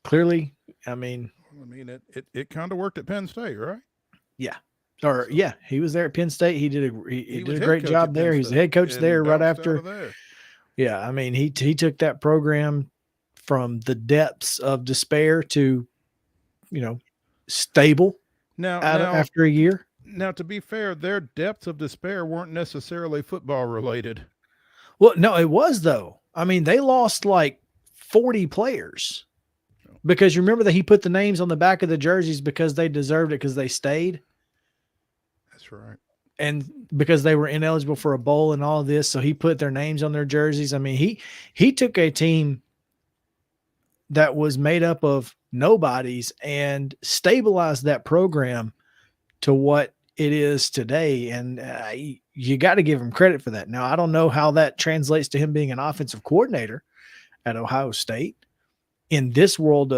Clearly, I mean, it kind of worked at Penn State, right? Yeah. Or yeah, he was there at Penn State. He did a great job there. He's the head coach there right after. Yeah, I mean, he took that program from the depths of despair to, stable. Now after a year. Now, to be fair, their depths of despair weren't necessarily football related. Well, no, it was though. I mean, they lost like 40 players because you remember that he put the names on the back of the jerseys because they deserved it because they stayed. That's right. And because they were ineligible for a bowl and all of this, so he put their names on their jerseys. I mean, he took a team that was made up of nobodies and stabilized that program to what it is today. And you got to give him credit for that. Now, I don't know how that translates to him being an offensive coordinator at Ohio State in this world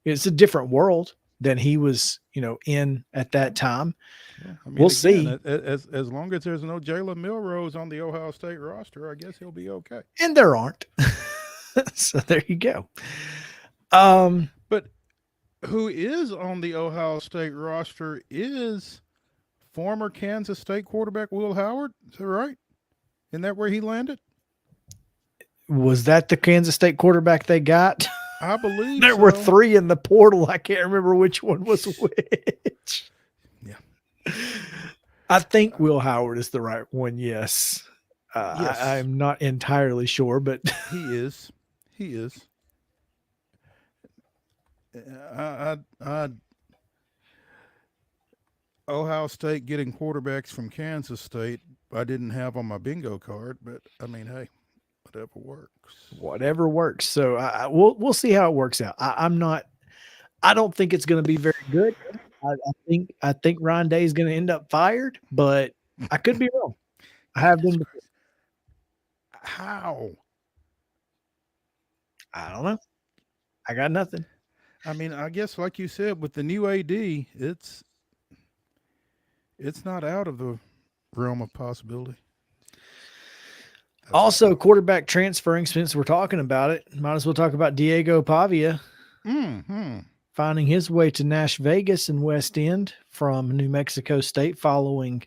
it's a different world than he was, in at that time. Yeah, I mean, we'll see. As long as there's no Jalen Milroe on the Ohio State roster, I guess he'll be okay. And there aren't. So there you go. But who is on the Ohio State roster is former Kansas State quarterback Will Howard. Is that right? Isn't that where he landed? Was that the Kansas State quarterback they got? I believe there were 3 in the portal. I can't remember which one was which. Yeah. I think Will Howard is the right one. Yes. Yes. I'm not entirely sure, but he is. He is. Ohio State getting quarterbacks from Kansas State, I didn't have on my bingo card, but I mean, hey, whatever works. Whatever works. So we'll see how it works out. I don't think it's going to be very good. I think Ryan Day is going to end up fired, but I could be wrong. I have been before. How? I don't know. I got nothing. I mean, I guess like you said, with the new AD, it's not out of the realm of possibility. Also, quarterback transferring, since we're talking about it, might as well talk about Diego Pavia finding his way to Nash Vegas and West End from New Mexico State following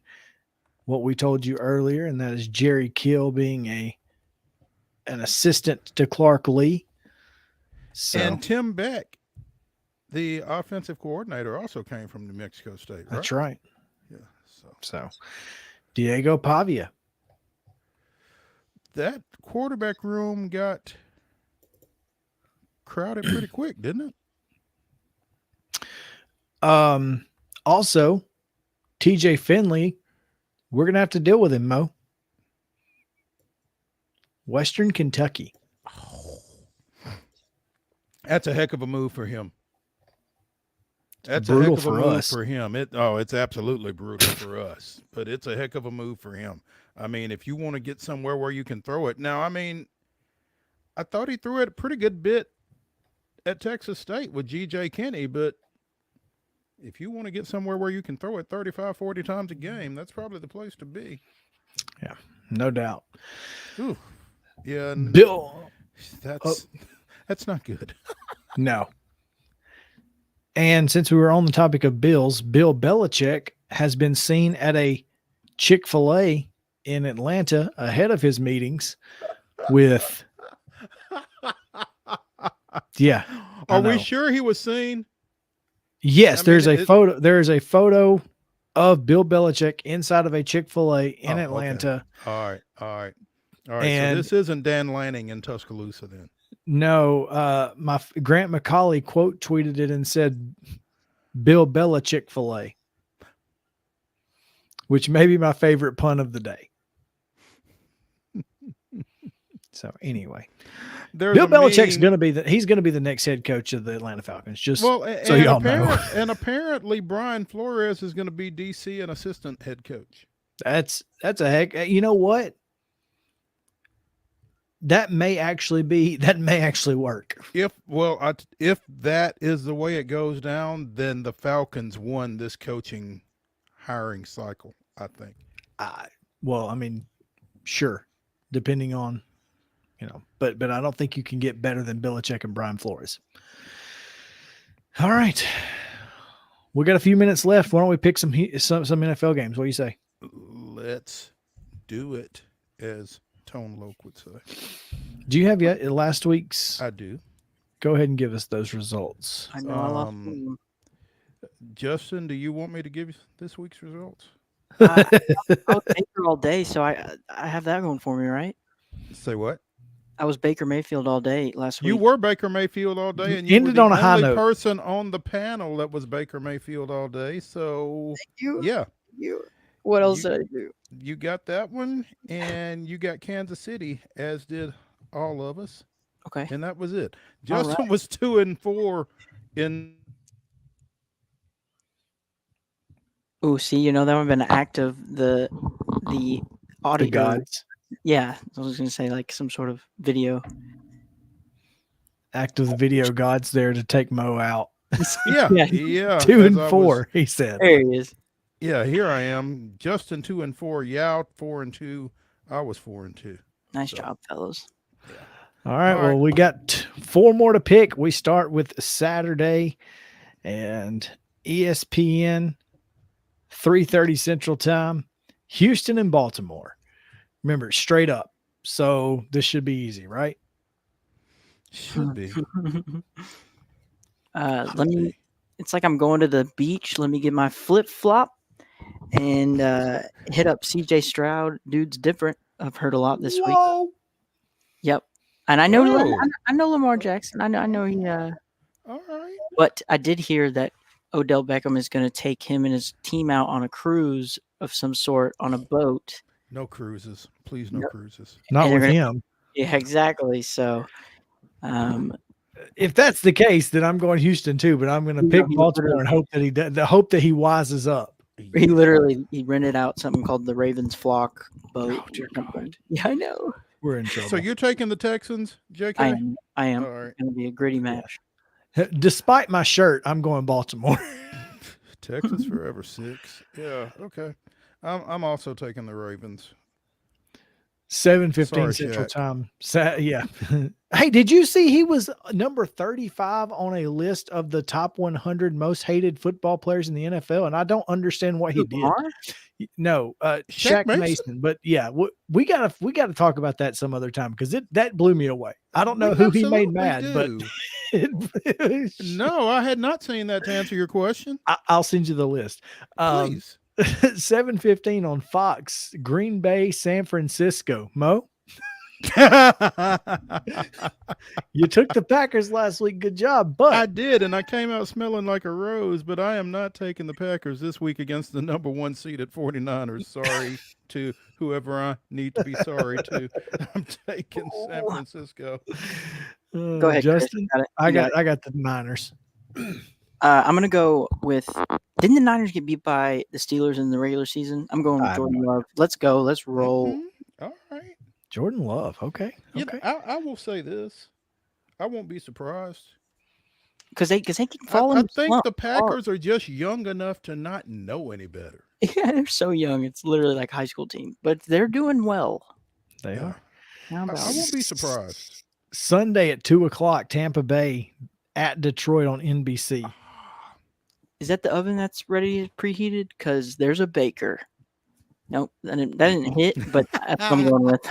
what we told you earlier, and that is Jerry Kill being an assistant to Clark Lee. So, and Tim Beck, the offensive coordinator, also came from New Mexico State, right? That's right. Yeah. So Diego Pavia. That quarterback room got crowded pretty quick, didn't it? Also, TJ Finley, we're going to have to deal with him, Mo. Western Kentucky. That's a heck of a move for him. That's brutal a heck of a for move us. for him. It's absolutely brutal for us, but it's a heck of a move for him. I mean, if you want to get somewhere where you can throw it. Now, I mean, I thought he threw it a pretty good bit at Texas State with G.J. Kinney, but if you want to get somewhere where you can throw it 35, 40 times a game, that's probably the place to be. Yeah, no doubt. Ooh. Yeah, Bill. That's not good. No. And since we were on the topic of Bills, Bill Belichick has been seen at a Chick-fil-A in Atlanta ahead of his meetings with. Yeah. Are we sure he was seen? Yes, there's a photo. There is a photo of Bill Belichick inside of a Chick-fil-A in Atlanta. Okay. All right. And so this isn't Dan Lanning in Tuscaloosa then. No, my Grant McCauley quote tweeted it and said, "Bill Belichick Filet," which may be my favorite pun of the day. So anyway, Bill Belichick's going to be he's going to be the next head coach of the Atlanta Falcons. Just so y'all know. And apparently Brian Flores is going to be DC and assistant head coach. That's a heck. You know what? That may actually work. If that is the way it goes down, then the Falcons won this coaching hiring cycle, I think. Well, I mean, sure, depending on, but I don't think you can get better than Belichick and Brian Flores. All right, we got a few minutes left. Why don't we pick some NFL games? What do you say? Let's do it, as Tone Loke would say. Do you have yet last week's? I do. Go ahead and give us those results. I know I lost them. Justin, do you want me to give you this week's results? I was Baker all day, so I have that going for me, right? Say what? I was Baker Mayfield all day last week. You were Baker Mayfield all day, and you ended were on a the high only note. person on the panel that was Baker Mayfield all day. So, yeah. What else did I do? You got that one, and you got Kansas City, as did all of us. Okay. And that was it. Justin was 2-4 in. Oh, see, that would have been an act of the audio. The gods. Yeah, I was going to say like some sort of video. Act of the video gods there to take Mo out. Yeah. 2-4, he said. There he is. Yeah, here I am. Justin 2-4. Yow 4-2. I was 4-2. Nice job, fellas. Yeah. All right. Well, we got 4 more to pick. We start with Saturday and ESPN, 3:30 Central Time, Houston and Baltimore. Remember, straight up. So this should be easy, right? Should be. It's like I'm going to the beach. Let me get my flip-flop and hit up CJ Stroud. Dude's different. I've heard a lot this week. Yep. And I know Lamar Jackson. I know he all right. But I did hear that Odell Beckham is going to take him and his team out on a cruise of some sort on a boat. No cruises. Please, no cruises. Not with him. Yeah, exactly. So if that's the case, then I'm going Houston too, but I'm going to pick Baltimore and hope that he wises up. He rented out something called the Ravens Flock boat. Yeah, I know. We're in trouble. So you're taking the Texans, JK? I am. All right. It's going to be a gritty match. Despite my shirt, I'm going Baltimore. Texas forever 6. Yeah, okay. I'm also taking the Ravens. 7:15 Central Time. Yeah. Hey, did you see he was number 35 on a list of the top 100 most hated football players in the NFL? And I don't understand what he did. No, Shaq Mason. But yeah, we gotta talk about that some other time because that blew me away. I don't know who he made mad, but no, I had not seen that to answer your question. I'll send you the list. Please. 7:15 on Fox, Green Bay, San Francisco. Mo? You took the Packers last week. Good job, but I did, and I came out smelling like a rose, but I am not taking the Packers this week against the number 1 seed at 49ers. Sorry to whoever I need to be sorry to. I'm taking San Francisco. Go ahead, Chris. Justin. You got it. I You got got it. I got the Niners. I'm gonna go with. Didn't the Niners get beat by the Steelers in the regular season? I'm going with Jordan Love. Let's go. Let's roll. All right. Jordan Love. Okay. You know, I will say this. I won't be surprised. Because they can fall I in the think slump the hard. Packers are just young enough to not know any better. Yeah, they're so young. It's literally like high school team, but they're doing well. They are. How about I won't be surprised. Sunday at 2:00, Tampa Bay at Detroit on NBC. Is that the oven that's ready preheated? Because there's a baker. Nope, that didn't hit, but that's what I'm going with.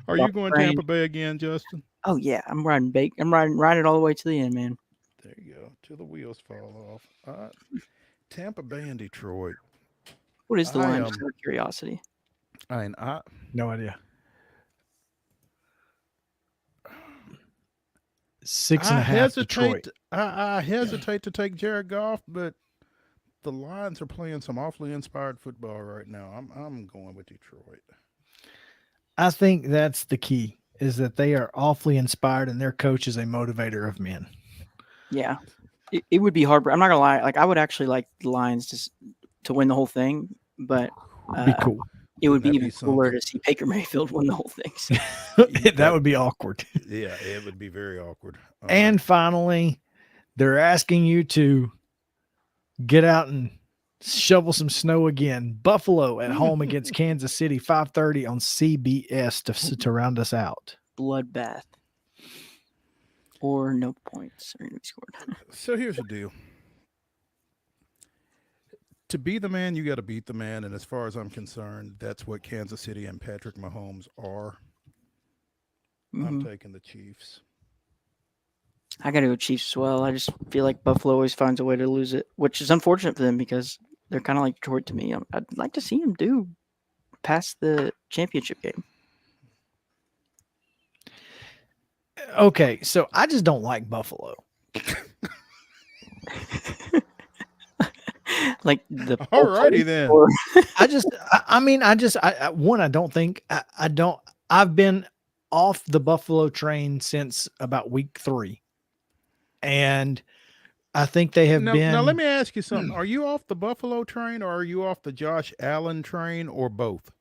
Are you going Tampa Bay again, Justin? Oh yeah, I'm riding bake. I'm riding it all the way to the end, man. There you go. Till the wheels fall off. Tampa Bay and Detroit. What is the line? Just out of curiosity. No idea. 6.5 Detroit. I hesitate to take Jared Goff, but the Lions are playing some awfully inspired football right now. I'm going with Detroit. I think that's the key, is that they are awfully inspired and their coach is a motivator of men. Yeah. It would be hard. I'm not going to lie. Like, I would actually like the Lions to win the whole thing, but be cool. It would be even cooler to see Baker Mayfield win the whole thing. That would be awkward. Yeah, it would be very awkward. And finally, they're asking you to get out and shovel some snow again. Buffalo at home against Kansas City, 5:30 on CBS to round us out. Bloodbath. Or no points are going to be scored. So here's the deal. To be the man, you got to beat the man. And as far as I'm concerned, that's what Kansas City and Patrick Mahomes are. I'm taking the Chiefs. I got to go Chiefs as well. I just feel like Buffalo always finds a way to lose it, which is unfortunate for them because they're kind of like Detroit to me. I'd like to see them do past the championship game. Okay, so I just don't like Buffalo. Like the alrighty then. I've been off the Buffalo train since about week 3. And I think they have been. Now let me ask you something. Are you off the Buffalo train or are you off the Josh Allen train or both?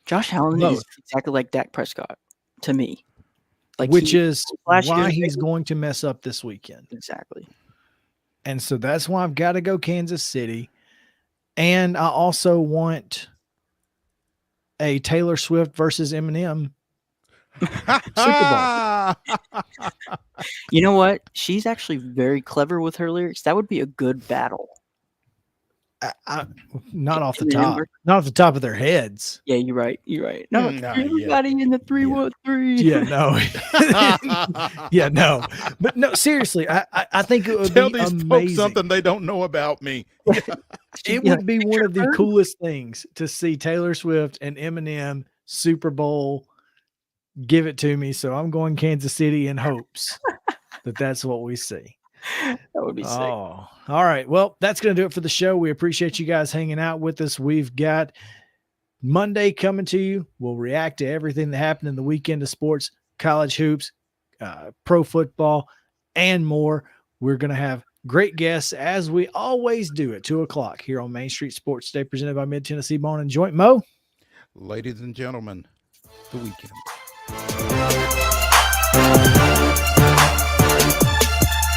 Josh Allen is exactly like Dak Prescott to me. Like which is why he's going to mess up this weekend. Exactly. And so that's why I've got to go Kansas City. And I also want a Taylor Swift versus Eminem Super Bowl. You know what? She's actually very clever with her lyrics. That would be a good battle. Not off the top of their heads. Yeah, you're right. No, everybody in the 313. Yeah, no. Yeah, no. But no, seriously, I think it would Tell be these amazing. folks something they don't know about me. It would be one of the coolest things to see Taylor Swift and Eminem Super Bowl. Give it to me. So I'm going Kansas City in hopes that that's what we see. That would be sick. Oh, all right. Well, that's going to do it for the show. We appreciate you guys hanging out with us. We've got Monday coming to you. We'll react to everything that happened in the weekend of sports, college hoops, pro football, and more. We're going to have great guests, as we always do, at 2:00 here on Main Street Sports Day, presented by Mid-Tennessee Bone and Joint. Mo? Ladies and gentlemen, the weekend.